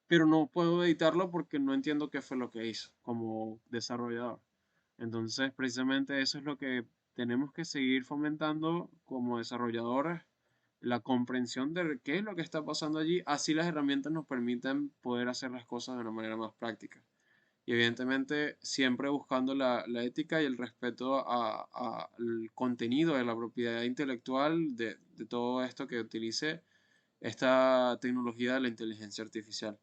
pero no puedo editarlo porque no entiendo qué fue lo que hizo como desarrollador. Entonces, precisamente eso es lo que tenemos que seguir fomentando como desarrolladores, la comprensión de qué es lo que está pasando allí, así las herramientas nos permiten poder hacer las cosas de una manera más práctica. Y evidentemente siempre buscando la ética y el respeto al contenido de la propiedad intelectual de todo esto que utilice esta tecnología de la inteligencia artificial.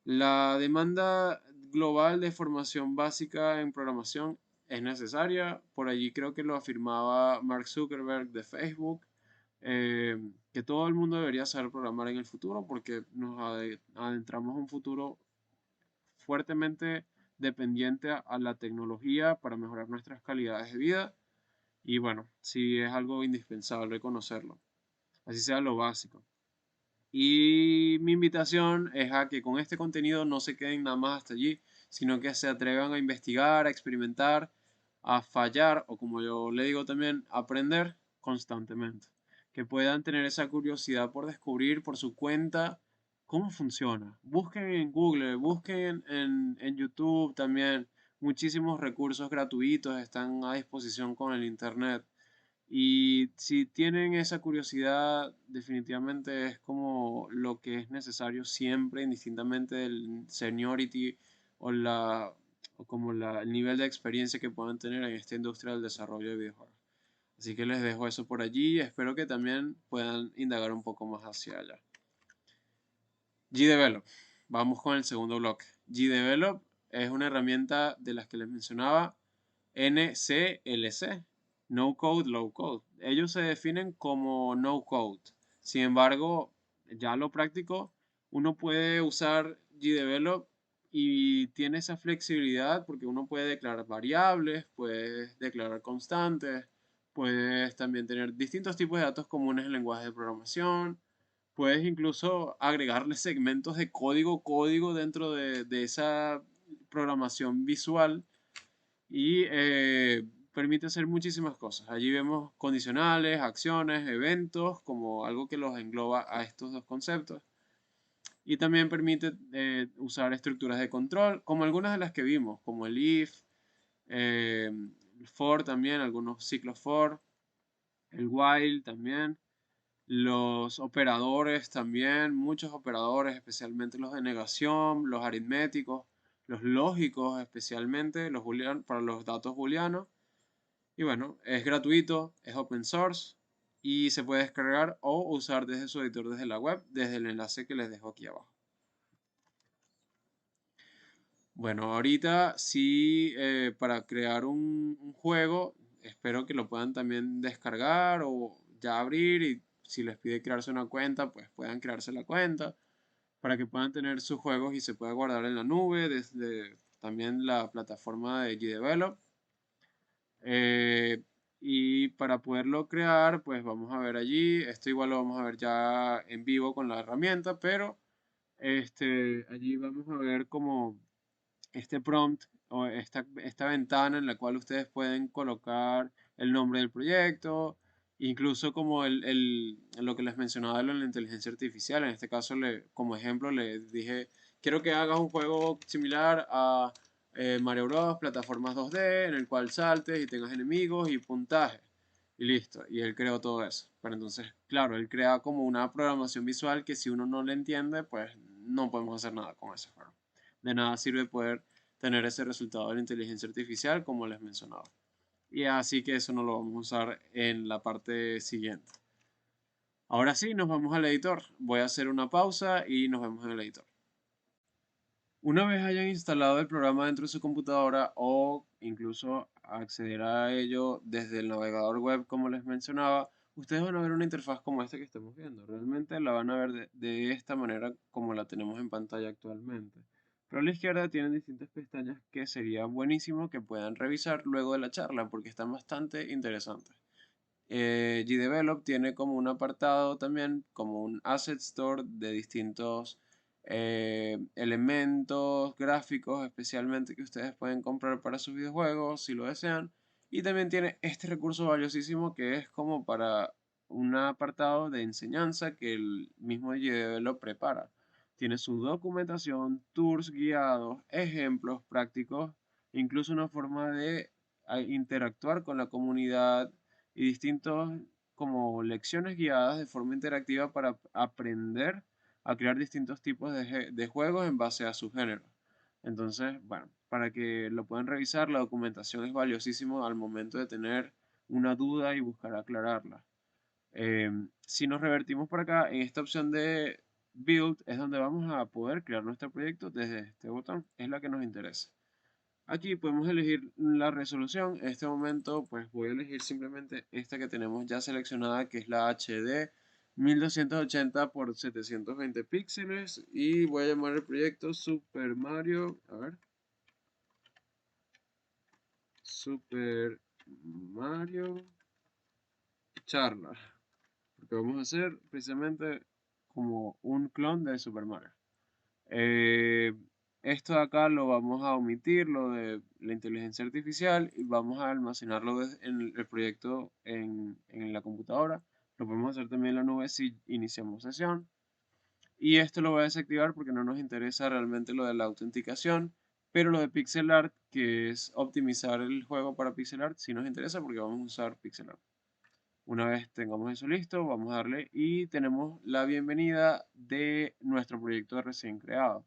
La demanda global de formación básica en programación es necesaria. Por allí creo que lo afirmaba Mark Zuckerberg de Facebook, que todo el mundo debería saber programar en el futuro porque nos adentramos a un futuro fuertemente dependiente a la tecnología para mejorar nuestras calidades de vida. Y bueno, sí es algo indispensable conocerlo, así sea lo básico. Y mi invitación es a que con este contenido no se queden nada más hasta allí, sino que se atrevan a investigar, a experimentar, a fallar o como yo le digo también, aprender constantemente. Que puedan tener esa curiosidad por descubrir por su cuenta cómo funciona. Busquen en Google, busquen en YouTube también. Muchísimos recursos gratuitos están a disposición con el Internet. Y si tienen esa curiosidad, definitivamente es como lo que es necesario siempre, indistintamente del seniority o el nivel de experiencia que puedan tener en esta industria del desarrollo de videojuegos. Así que les dejo eso por allí. Espero que también puedan indagar un poco más hacia allá. GDevelop. Vamos con el segundo bloque. GDevelop es una herramienta de las que les mencionaba, NCLC, No Code, Low Code. Ellos se definen como No Code. Sin embargo, ya lo práctico, uno puede usar GDevelop y tiene esa flexibilidad porque uno puede declarar variables, puede declarar constantes, puedes también tener distintos tipos de datos comunes en lenguajes de programación. Puedes incluso agregarle segmentos de código dentro de esa programación visual y permite hacer muchísimas cosas. Allí vemos condicionales, acciones, eventos, como algo que los engloba a estos dos conceptos. Y también permite usar estructuras de control, como algunas de las que vimos, como el if, el for también, algunos ciclos for, el while también. Los operadores también, muchos operadores, especialmente los de negación, los aritméticos, los lógicos, especialmente los para los datos booleanos. Y bueno, es gratuito, es open source y se puede descargar o usar desde su editor desde la web, desde el enlace que les dejo aquí abajo. Bueno, ahorita sí, para crear un juego, espero que lo puedan también descargar o ya abrir y si les pide crearse una cuenta, pues puedan crearse la cuenta para que puedan tener sus juegos y se pueda guardar en la nube desde también la plataforma de GDevelop. Eh, y para poderlo crear, pues vamos a ver allí, esto igual lo vamos a ver ya en vivo con la herramienta, pero allí vamos a ver como este prompt o esta ventana en la cual ustedes pueden colocar el nombre del proyecto, incluso como lo que les mencionaba de la inteligencia artificial. En este caso, como ejemplo, les dije, quiero que hagas un juego similar a Mario Bros, plataformas 2D, en el cual saltes y tengas enemigos y puntaje. Y listo, y él creó todo eso. Pero entonces, claro, él crea como una programación visual que si uno no le entiende, pues no podemos hacer nada con ese juego. De nada sirve poder tener ese resultado de la inteligencia artificial como les mencionaba. Y así que eso no lo vamos a usar en la parte siguiente. Ahora sí, nos vamos al editor. Voy a hacer una pausa y nos vemos en el editor. Una vez hayan instalado el programa dentro de su computadora o incluso acceder a ello desde el navegador web como les mencionaba, ustedes van a ver una interfaz como esta que estamos viendo. Realmente la van a ver de esta manera como la tenemos en pantalla actualmente. Pero a la izquierda tienen distintas pestañas que sería buenísimo que puedan revisar luego de la charla porque están bastante interesantes. GDevelop tiene como un apartado también, como un Asset Store de distintos elementos gráficos, especialmente que ustedes pueden comprar para sus videojuegos si lo desean. Y también tiene este recurso valiosísimo que es como para un apartado de enseñanza que el mismo GDevelop prepara. Tiene su documentación, tours guiados, ejemplos prácticos, incluso una forma de interactuar con la comunidad y distintos como lecciones guiadas de forma interactiva para aprender a crear distintos tipos de juegos en base a su género. Entonces, bueno, para que lo puedan revisar, la documentación es valiosísimo al momento de tener una duda y buscar aclararla. Si nos revertimos por acá, en esta opción de Build es donde vamos a poder crear nuestro proyecto desde este botón, es la que nos interesa. Aquí podemos elegir la resolución. En este momento, pues voy a elegir simplemente esta que tenemos ya seleccionada, que es la HD 1280 por 720 píxeles. Y voy a llamar el proyecto Super Mario. A ver. Super Mario Charla. Porque vamos a hacer precisamente como un clon de Super Mario. Eh, Esto de acá lo vamos a omitir, lo de la inteligencia artificial, y vamos a almacenarlo en el proyecto en la computadora. Lo podemos hacer también en la nube si iniciamos sesión. Y esto lo voy a desactivar porque no nos interesa realmente lo de la autenticación, pero lo de pixel art, que es optimizar el juego para pixel art, sí nos interesa porque vamos a usar pixel art. Una vez tengamos eso listo, vamos a darle y tenemos la bienvenida de nuestro proyecto recién creado.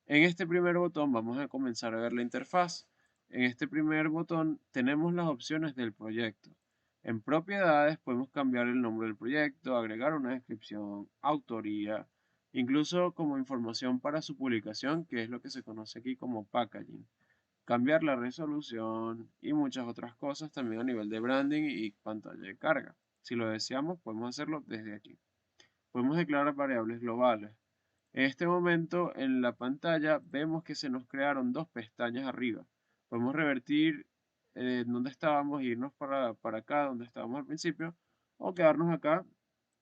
En este primer botón vamos a comenzar a ver la interfaz. En este primer botón tenemos las opciones del proyecto. En propiedades podemos cambiar el nombre del proyecto, agregar una descripción, autoría, incluso como información para su publicación, que es lo que se conoce aquí como packaging, cambiar la resolución y muchas otras cosas también a nivel de branding y pantalla de carga. Si lo deseamos, podemos hacerlo desde aquí. Podemos declarar variables globales. En este momento en la pantalla vemos que se nos crearon dos pestañas arriba. Podemos revertir donde estábamos e irnos para acá donde estábamos al principio o quedarnos acá,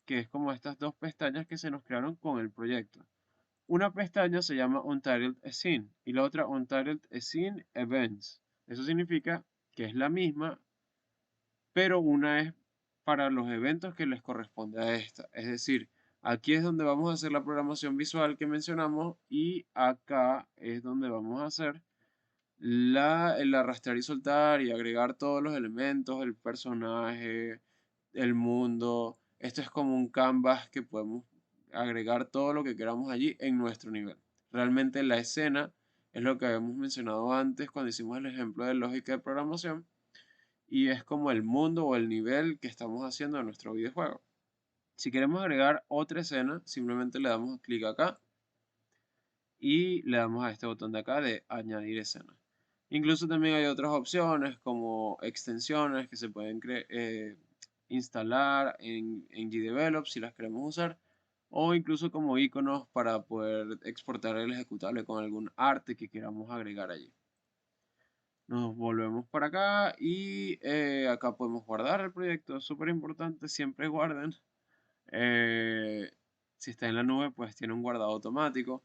que es como estas dos pestañas que se nos crearon con el proyecto. Una pestaña se llama Untitled Scene y la otra Untitled Scene Events. Eso significa que es la misma, pero una es para los eventos que les corresponde a esta. Es decir, aquí es donde vamos a hacer la programación visual que mencionamos y acá es donde vamos a hacer el arrastrar y soltar y agregar todos los elementos, el personaje, el mundo. Esto es como un canvas que podemos agregar todo lo que queramos allí en nuestro nivel. Realmente la escena es lo que habíamos mencionado antes cuando hicimos el ejemplo de lógica de programación y es como el mundo o el nivel que estamos haciendo en nuestro videojuego. Si queremos agregar otra escena, simplemente le damos clic acá y le damos a este botón de acá de añadir escena. Incluso también hay otras opciones como extensiones que se pueden instalar en GDevelop si las queremos usar, o incluso como iconos para poder exportar el ejecutable con algún arte que queramos agregar allí. Nos volvemos para acá y acá podemos guardar el proyecto. Es súper importante, siempre guarden. Eh, si está en la nube, pues tiene un guardado automático.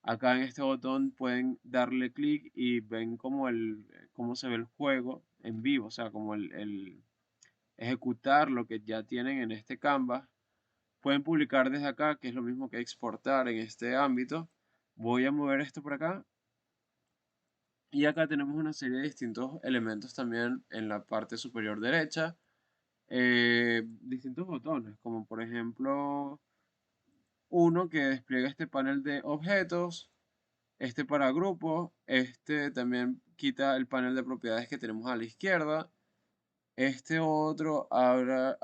Acá en este botón pueden darle clic y ven cómo se ve el juego en vivo, o sea, como el ejecutar lo que ya tienen en este Canvas. Pueden publicar desde acá, que es lo mismo que exportar en este ámbito. Voy a mover esto por acá. Y acá tenemos una serie de distintos elementos también en la parte superior derecha. Distintos botones, como por ejemplo uno que despliega este panel de objetos, este para grupos, este también quita el panel de propiedades que tenemos a la izquierda, este otro abre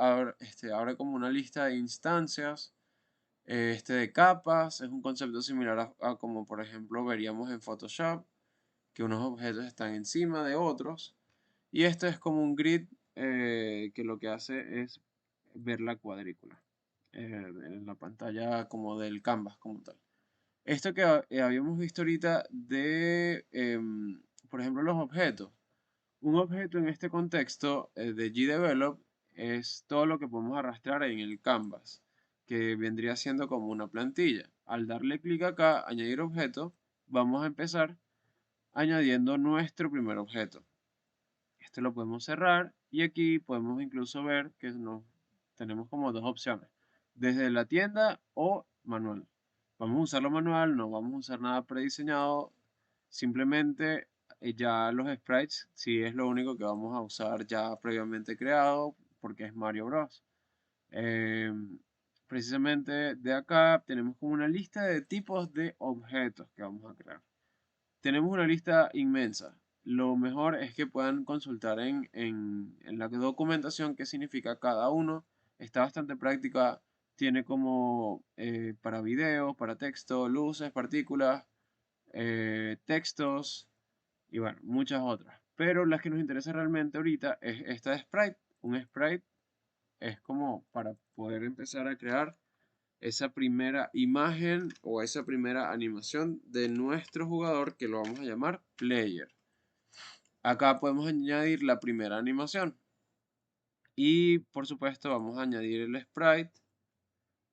como una lista de instancias, este de capas, es un concepto similar a como por ejemplo veríamos en Photoshop, que unos objetos están encima de otros, y esto es como un grid que lo que hace es ver la cuadrícula en la pantalla como del canvas como tal. Esto que habíamos visto ahorita de, por ejemplo, los objetos. Un objeto en este contexto de GDevelop es todo lo que podemos arrastrar en el canvas, que vendría siendo como una plantilla. Al darle clic acá, añadir objeto, vamos a empezar añadiendo nuestro primer objeto. Este lo podemos cerrar y aquí podemos incluso ver que tenemos como dos opciones, desde la tienda o manual. Vamos a usarlo manual, no vamos a usar nada prediseñado, simplemente ya los sprites, si es lo único que vamos a usar ya previamente creado, porque es Mario Bros. Precisamente de acá tenemos como una lista de tipos de objetos que vamos a crear. Tenemos una lista inmensa. Lo mejor es que puedan consultar en la documentación qué significa cada uno. Está bastante práctica. Tiene como para video, para texto, luces, partículas, textos y bueno, muchas otras. Pero las que nos interesa realmente ahorita es esta de sprite. Un sprite es como para poder empezar a crear esa primera imagen o esa primera animación de nuestro jugador que lo vamos a llamar player. Acá podemos añadir la primera animación y por supuesto vamos a añadir el sprite.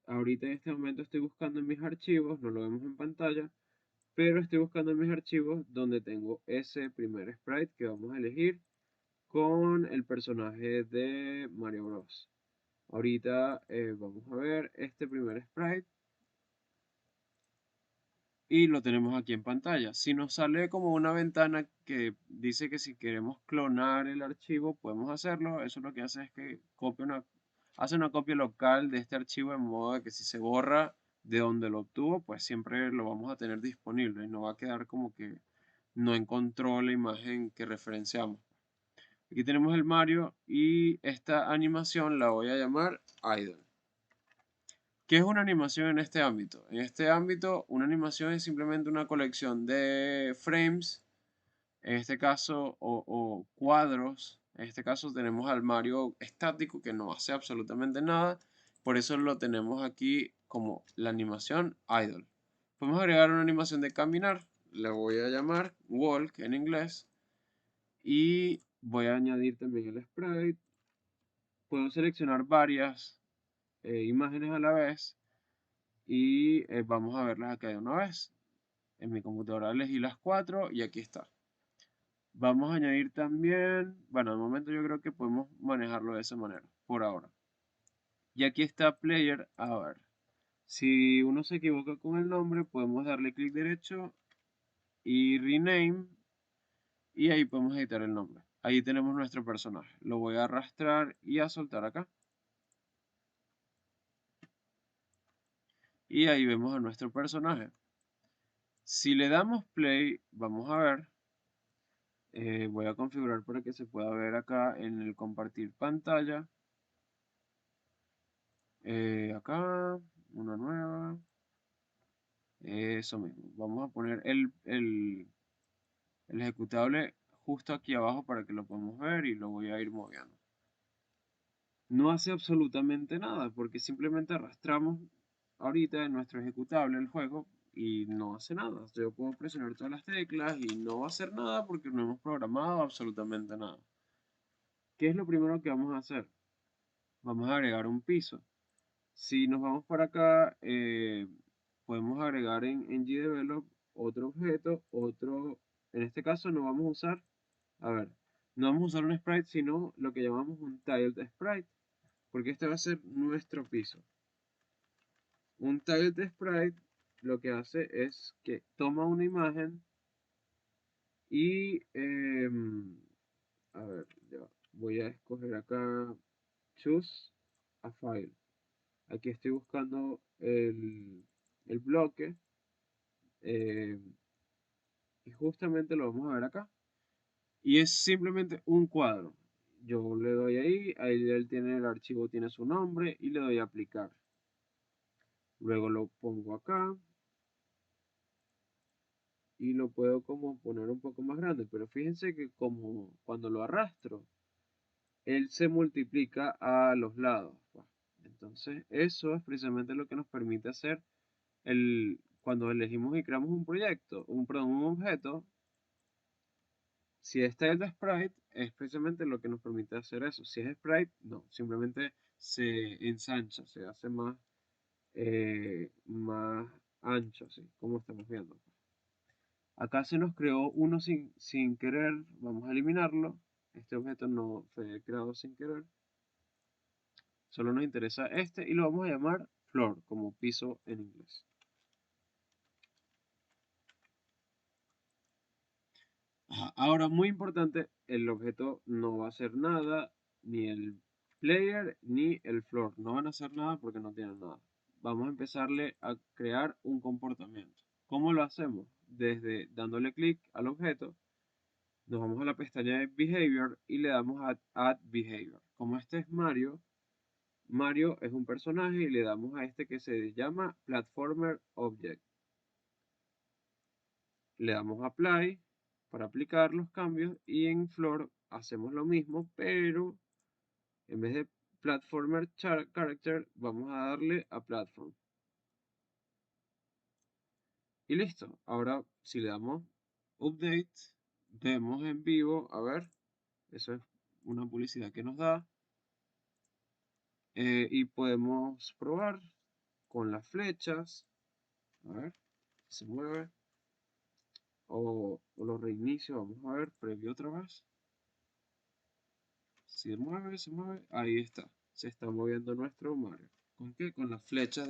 Ahorita en este momento estoy buscando en mis archivos, no lo vemos en pantalla, pero estoy buscando en mis archivos donde tengo ese primer sprite que vamos a elegir con el personaje de Mario Bros. Ahorita vamos a ver este primer sprite y lo tenemos aquí en pantalla. Si nos sale como una ventana que dice que si queremos clonar el archivo, podemos hacerlo. Eso lo que hace es que hace una copia local de este archivo de modo de que si se borra de donde lo obtuvo, pues siempre lo vamos a tener disponible y no va a quedar como que no encontró la imagen que referenciamos. Aquí tenemos el Mario y esta animación la voy a llamar Idle. ¿Qué es una animación en este ámbito? En este ámbito, una animación es simplemente una colección de frames, en este caso, o cuadros. En este caso tenemos al Mario estático que no hace absolutamente nada. Por eso lo tenemos aquí como la animación idle. Podemos agregar una animación de caminar. Le voy a llamar walk en inglés. Y voy a añadir también el sprite. Puedo seleccionar varias imágenes a la vez y vamos a verlas acá de una vez. En mi computadora elegí las cuatro y aquí está. Vamos a añadir también, bueno, de momento yo creo que podemos manejarlo de esa manera, por ahora. Y aquí está Player, a ver. Si uno se equivoca con el nombre, podemos darle clic derecho y Rename, y ahí podemos editar el nombre. Ahí tenemos nuestro personaje. Lo voy a arrastrar y a soltar acá. Y ahí vemos a nuestro personaje. Si le damos play, vamos a ver. Voy a configurar para que se pueda ver acá en el compartir pantalla. Acá, una nueva. Eso mismo. Vamos a poner el ejecutable justo aquí abajo para que lo podamos ver y lo voy a ir moviendo. No hace absolutamente nada porque simplemente arrastramos ahorita en nuestro ejecutable el juego y no hace nada. Yo puedo presionar todas las teclas y no va a hacer nada porque no hemos programado absolutamente nada. ¿Qué es lo primero que vamos a hacer? Vamos a agregar un piso. Si nos vamos para acá, podemos agregar en GDevelop otro objeto, en este caso no vamos a usar, a ver, no vamos a usar un sprite, sino lo que llamamos un tiled sprite, porque este va a ser nuestro piso. Un tiled sprite lo que hace es que toma una imagen y, a ver, ya, voy a escoger acá, choose a file. Aquí estoy buscando el bloque eh, y justamente lo vamos a ver acá. Y es simplemente un cuadro. Yo le doy ahí él tiene el archivo, tiene su nombre y le doy a aplicar. Luego lo pongo acá y lo puedo como poner un poco más grande. Pero fíjense que como cuando lo arrastro, él se multiplica a los lados, pues. Entonces eso es precisamente lo que nos permite hacer cuando elegimos y creamos un proyecto, perdón, un objeto. Si es Tiled Sprite, es precisamente lo que nos permite hacer eso. Si es Sprite, no, simplemente se ensancha, se hace más ancho, así como estamos viendo. Acá se nos creó uno sin querer, vamos a eliminarlo. Este objeto no fue creado sin querer. Solo nos interesa este y lo vamos a llamar floor, como piso en inglés. Ajá, ahora, muy importante, el objeto no va a hacer nada, ni el player ni el floor. No van a hacer nada porque no tienen nada. Vamos a empezarle a crear un comportamiento. ¿Cómo lo hacemos? Desde dándole clic al objeto, nos vamos a la pestaña de Behavior y le damos a Add Behavior. Como este es Mario, Mario es un personaje y le damos a este que se llama Platformer Object. Le damos Apply para aplicar los cambios y en Floor hacemos lo mismo, pero en vez de Platformer Character vamos a darle a Platform. Y listo. Ahora si le damos Update, vemos en vivo, a ver, eso es una publicidad que nos da. Y podemos probar con las flechas, a ver, se mueve. O lo reinicio, vamos a ver, previo otra vez. Si se mueve, ahí está. Se está moviendo nuestro Mario. ¿Con qué? Con las flechas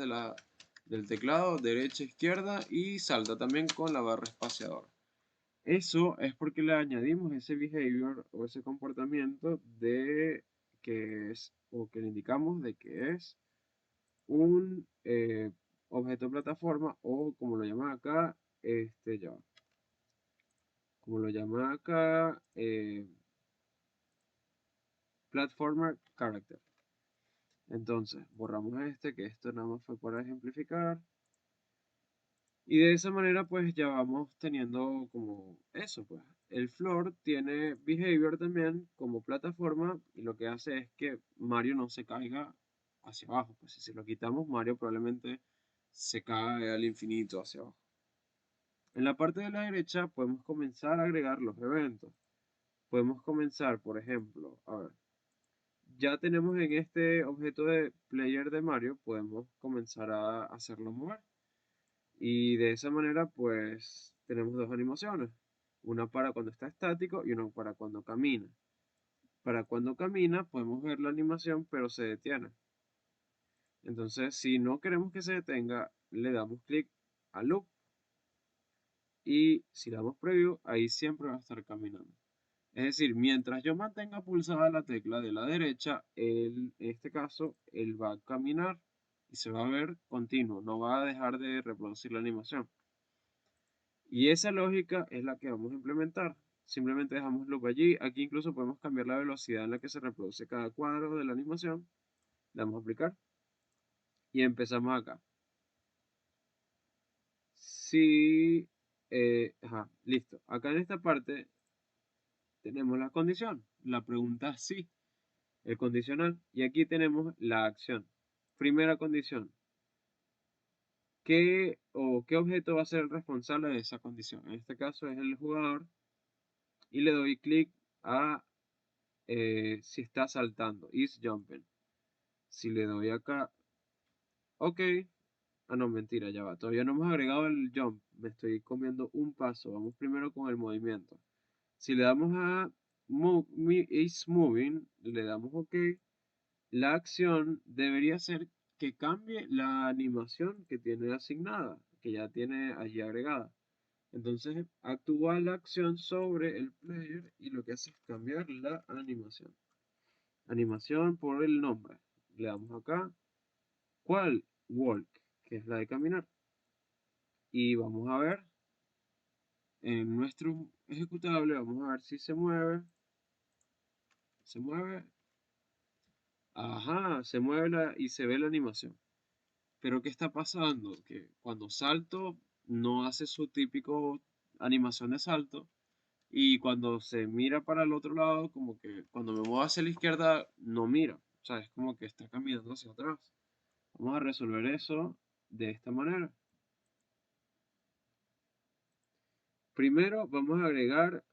del teclado, derecha, izquierda y salta también con la barra espaciadora. Eso es porque le añadimos ese behavior o ese comportamiento de que es, o que le indicamos de que es un objeto plataforma o como lo llaman acá, ya, como lo llaman acá, platformer character. Entonces, borramos este, que esto nada más fue para ejemplificar. Y de esa manera, pues ya vamos teniendo como eso, pues. El floor tiene behavior también como plataforma y lo que hace es que Mario no se caiga hacia abajo. Pues si se lo quitamos, Mario probablemente se cae al infinito hacia abajo. En la parte de la derecha podemos comenzar a agregar los eventos. Podemos comenzar, por ejemplo, a ver, ya tenemos en este objeto de player de Mario, podemos comenzar a hacerlo mover. Y de esa manera, pues, tenemos dos animaciones. Una para cuando está estático y una para cuando camina. Para cuando camina, podemos ver la animación, pero se detiene. Entonces, si no queremos que se detenga, le damos clic a Loop. Y si le damos Preview, ahí siempre va a estar caminando. Es decir, mientras yo mantenga pulsada la tecla de la derecha, en este caso, él va a caminar y se va a ver continuo. No va a dejar de reproducir la animación. Y esa lógica es la que vamos a implementar. Simplemente dejamos loop allí. Aquí incluso podemos cambiar la velocidad en la que se reproduce cada cuadro de la animación. Le damos a aplicar. Y empezamos acá. Sí. Listo. Acá en esta parte tenemos la condición. La pregunta sí. El condicional. Y aquí tenemos la acción. Primera condición. ¿Qué objeto va a ser el responsable de esa condición? En este caso es el jugador. Y le doy clic a si está saltando, is jumping. Si le doy acá, ok. Ah, no, mentira, ya va. Todavía no hemos agregado el jump. Me estoy comiendo un paso. Vamos primero con el movimiento. Si le damos a is moving, le damos ok. La acción debería ser que cambie la animación que tiene asignada, que ya tiene allí agregada. Entonces actúa la acción sobre el player y lo que hace es cambiar la animación. Animación por el nombre. Le damos acá. ¿Cuál? Walk, que es la de caminar. Y vamos a ver en nuestro ejecutable, vamos a ver si se mueve. Se mueve. Ajá, se mueve y se ve la animación. Pero ¿qué está pasando? Que cuando salto no hace su típico animación de salto. Y cuando se mira para el otro lado, como que cuando me muevo hacia la izquierda, no mira. O sea, es como que está caminando hacia atrás. Vamos a resolver eso de esta manera. Primero vamos a agregar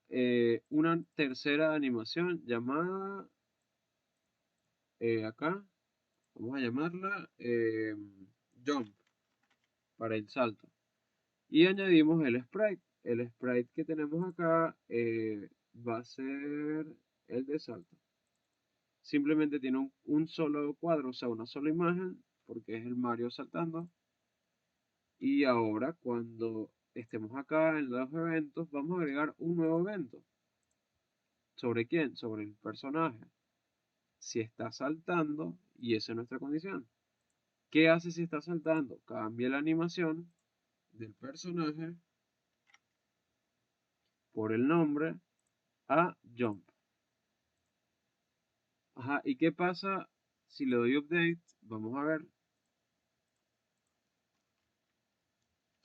una tercera animación llamada acá. Vamos a llamarla Jump para el salto. Y añadimos el sprite. El sprite que tenemos acá va a ser el de salto. Simplemente tiene un solo cuadro, o sea, una sola imagen, porque es el Mario saltando. Y ahora cuando estemos acá en los eventos, vamos a agregar un nuevo evento. ¿Sobre quién? Sobre el personaje. Si está saltando, y esa es nuestra condición. ¿Qué hace si está saltando? Cambia la animación del personaje por el nombre a Jump. Ajá, ¿y qué pasa si le doy update? Vamos a ver.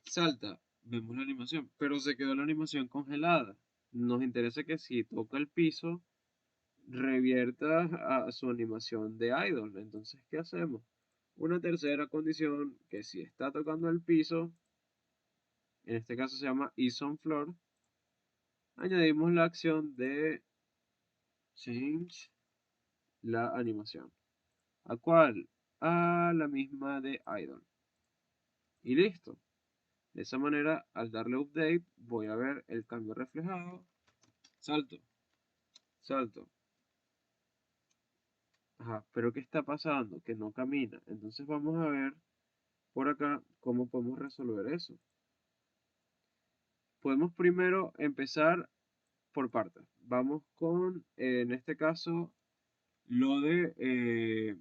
Salta, vemos la animación, pero se quedó la animación congelada. Nos interesa que si toca el piso, revierta a su animación de idol. Entonces, ¿qué hacemos? Una tercera condición, que si está tocando el piso, en este caso se llama isOnFloor, añadimos la acción de change la animación. ¿A cuál? A la misma de idol. Y listo. De esa manera, al darle update, voy a ver el cambio reflejado. Salto, salto. Ajá, pero ¿qué está pasando? Que no camina. Entonces vamos a ver por acá cómo podemos resolver eso. Podemos primero empezar por partes. Vamos con, en este caso, lo de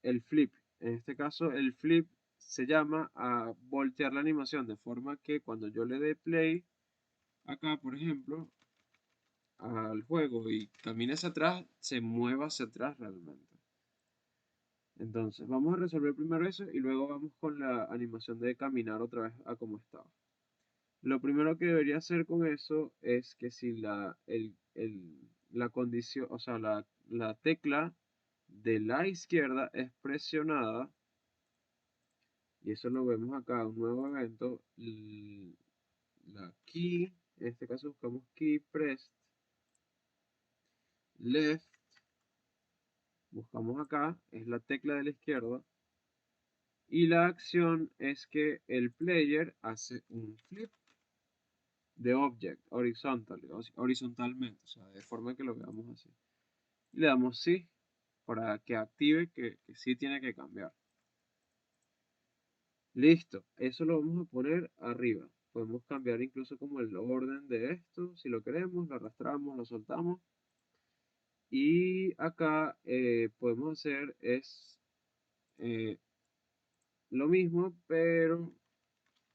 el flip. En este caso, el flip se llama a voltear la animación de forma que cuando yo le dé play, acá por ejemplo, al juego y camine hacia atrás, se mueva hacia atrás realmente. Entonces, vamos a resolver primero eso y luego vamos con la animación de caminar otra vez a como estaba. Lo primero que debería hacer con eso es que si la condición, o sea, la tecla de la izquierda es presionada, y eso lo vemos acá, un nuevo evento, la key, en este caso buscamos key pressed, left, buscamos acá, es la tecla de la izquierda, y la acción es que el player hace un flip de object horizontalmente, o sea, de forma que lo veamos así. Y le damos sí para que active que sí tiene que cambiar. Listo, eso lo vamos a poner arriba. Podemos cambiar incluso como el orden de esto, si lo queremos, lo arrastramos, lo soltamos. Y acá podemos hacer es eh, lo mismo, pero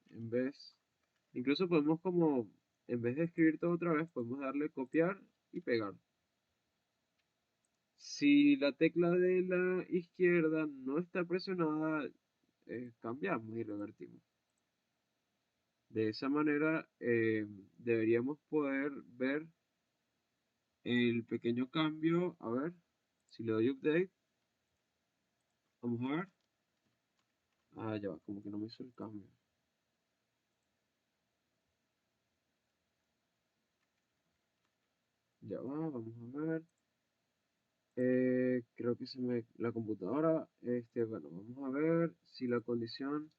en vez, incluso podemos como, en vez de escribir todo otra vez, podemos darle copiar y pegar. Si la tecla de la izquierda no está presionada, cambiamos y revertimos. De esa manera deberíamos poder ver el pequeño cambio. A ver, si le doy update, vamos a ver. Ah, ya va, como que no me hizo el cambio. Ya va, vamos a ver. Creo que se me... La computadora, bueno, vamos a ver si la condición...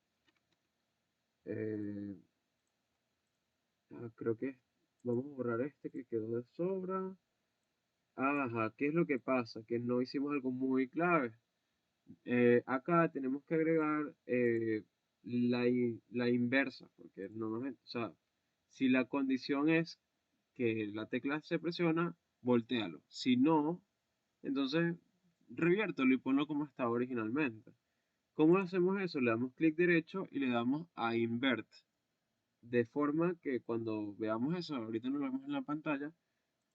eh, creo que vamos a borrar este que quedó de sobra. Ajá, ¿qué es lo que pasa? Que no hicimos algo muy clave. Acá tenemos que agregar la inversa, porque no nos, o sea, si la condición es que la tecla se presiona, voltealo. Si no, entonces reviértelo y ponlo como estaba originalmente. ¿Cómo hacemos eso? Le damos clic derecho y le damos a invert. De forma que cuando veamos eso, ahorita no lo vemos en la pantalla,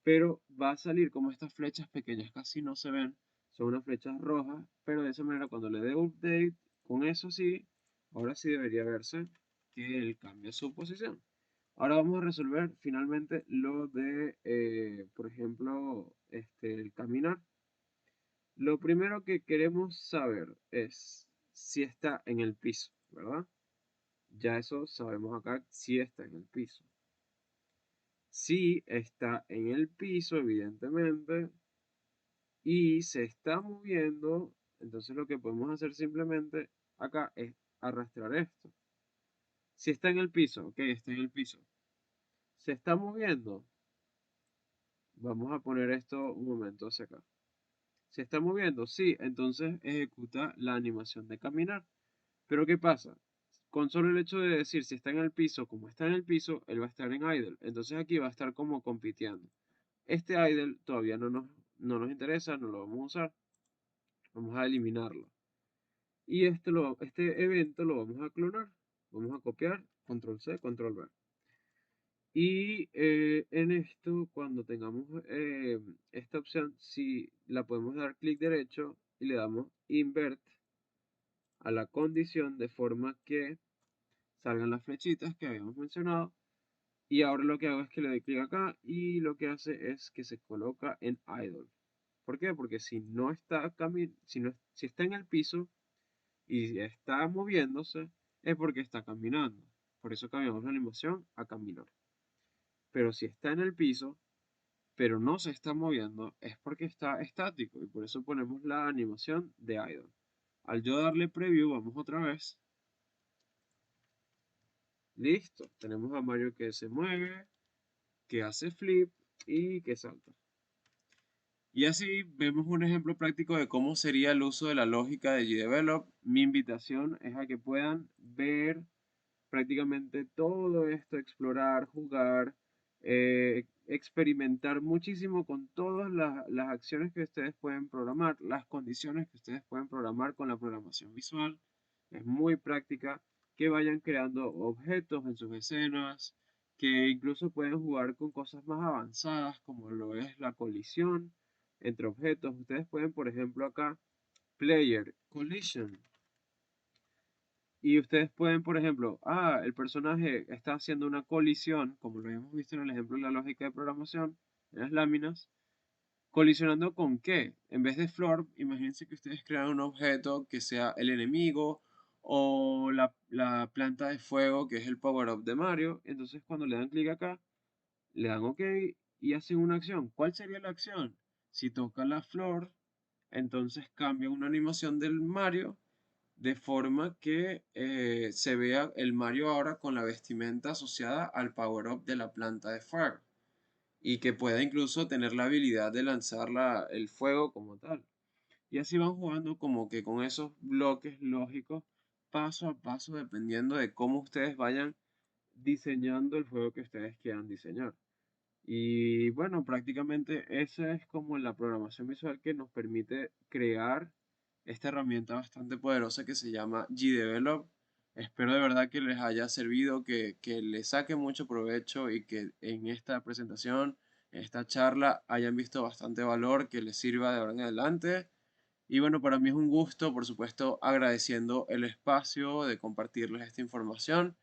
pero va a salir como estas flechas pequeñas, casi no se ven, son unas flechas rojas, pero de esa manera cuando le dé update, con eso sí, ahora sí debería verse que él cambia su posición. Ahora vamos a resolver finalmente lo de, por ejemplo, el caminar. Lo primero que queremos saber es si está en el piso, ¿verdad? Ya eso sabemos acá si está en el piso. Si está en el piso, evidentemente, y se está moviendo, entonces lo que podemos hacer simplemente acá es arrastrar esto. Si está en el piso, ok, está en el piso. Se está moviendo. Vamos a poner esto un momento hacia acá. Se está moviendo, sí, entonces ejecuta la animación de caminar. Pero ¿qué pasa? Con solo el hecho de decir si está en el piso, como está en el piso, él va a estar en idle. Entonces aquí va a estar como compitiendo. Este idle todavía no nos interesa, no lo vamos a usar. Vamos a eliminarlo. Y este evento lo vamos a clonar. Vamos a copiar, control C, control V. Y en esto, cuando tengamos esta opción, si la podemos dar clic derecho y le damos invert a la condición de forma que salgan las flechitas que habíamos mencionado. Y ahora lo que hago es que le doy clic acá y lo que hace es que se coloca en idle. ¿Por qué? Porque si no está si está en el piso y está moviéndose, es porque está caminando. Por eso cambiamos la animación a caminar. Pero si está en el piso, pero no se está moviendo, es porque está estático. Y por eso ponemos la animación de idle. Al yo darle preview, vamos otra vez. Listo. Tenemos a Mario que se mueve, que hace flip y que salta. Y así vemos un ejemplo práctico de cómo sería el uso de la lógica de GDevelop. Mi invitación es a que puedan ver prácticamente todo esto, explorar, jugar, experimentar muchísimo con todas las acciones que ustedes pueden programar, las condiciones que ustedes pueden programar con la programación visual. Es muy práctica, que vayan creando objetos en sus escenas, que incluso pueden jugar con cosas más avanzadas como lo es la colisión entre objetos. Ustedes pueden, por ejemplo, acá Player, Collision. Y ustedes pueden, por ejemplo, el personaje está haciendo una colisión, como lo hemos visto en el ejemplo de la lógica de programación, en las láminas. ¿Colisionando con qué? En vez de floor, imagínense que ustedes crean un objeto que sea el enemigo o la planta de fuego, que es el power-up de Mario. Entonces, cuando le dan clic acá, le dan OK y hacen una acción. ¿Cuál sería la acción? Si toca la flor, entonces cambia una animación del Mario de forma que se vea el Mario ahora con la vestimenta asociada al power-up de la planta de fuego y que pueda incluso tener la habilidad de lanzar el fuego como tal. Y así van jugando como que con esos bloques lógicos paso a paso dependiendo de cómo ustedes vayan diseñando el juego que ustedes quieran diseñar. Y bueno, prácticamente esa es como la programación visual que nos permite crear esta herramienta bastante poderosa que se llama GDevelop. Espero de verdad que les haya servido, que les saque mucho provecho y que en esta presentación, en esta charla, hayan visto bastante valor que les sirva de ahora en adelante. Y bueno, para mí es un gusto, por supuesto, agradeciendo el espacio de compartirles esta información.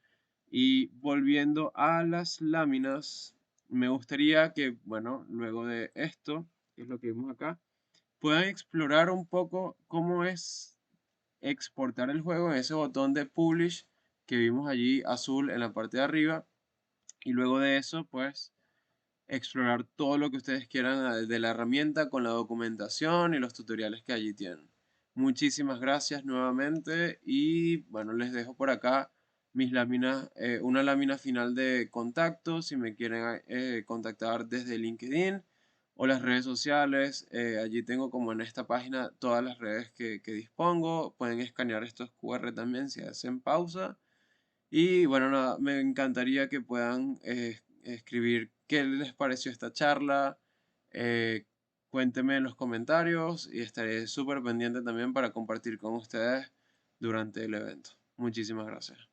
Y volviendo a las láminas, me gustaría que, bueno, luego de esto, que es lo que vimos acá, puedan explorar un poco cómo es exportar el juego en ese botón de Publish que vimos allí azul en la parte de arriba. Y luego de eso, pues, explorar todo lo que ustedes quieran de la herramienta con la documentación y los tutoriales que allí tienen. Muchísimas gracias nuevamente y bueno, les dejo por acá mis láminas, una lámina final de contacto si me quieren contactar desde LinkedIn o las redes sociales. Allí tengo como en esta página todas las redes que dispongo. Pueden escanear estos QR también si hacen pausa. Y bueno, nada, me encantaría que puedan escribir qué les pareció esta charla. eh, Cuéntenme en los comentarios y estaré súper pendiente también para compartir con ustedes durante el evento. Muchísimas gracias.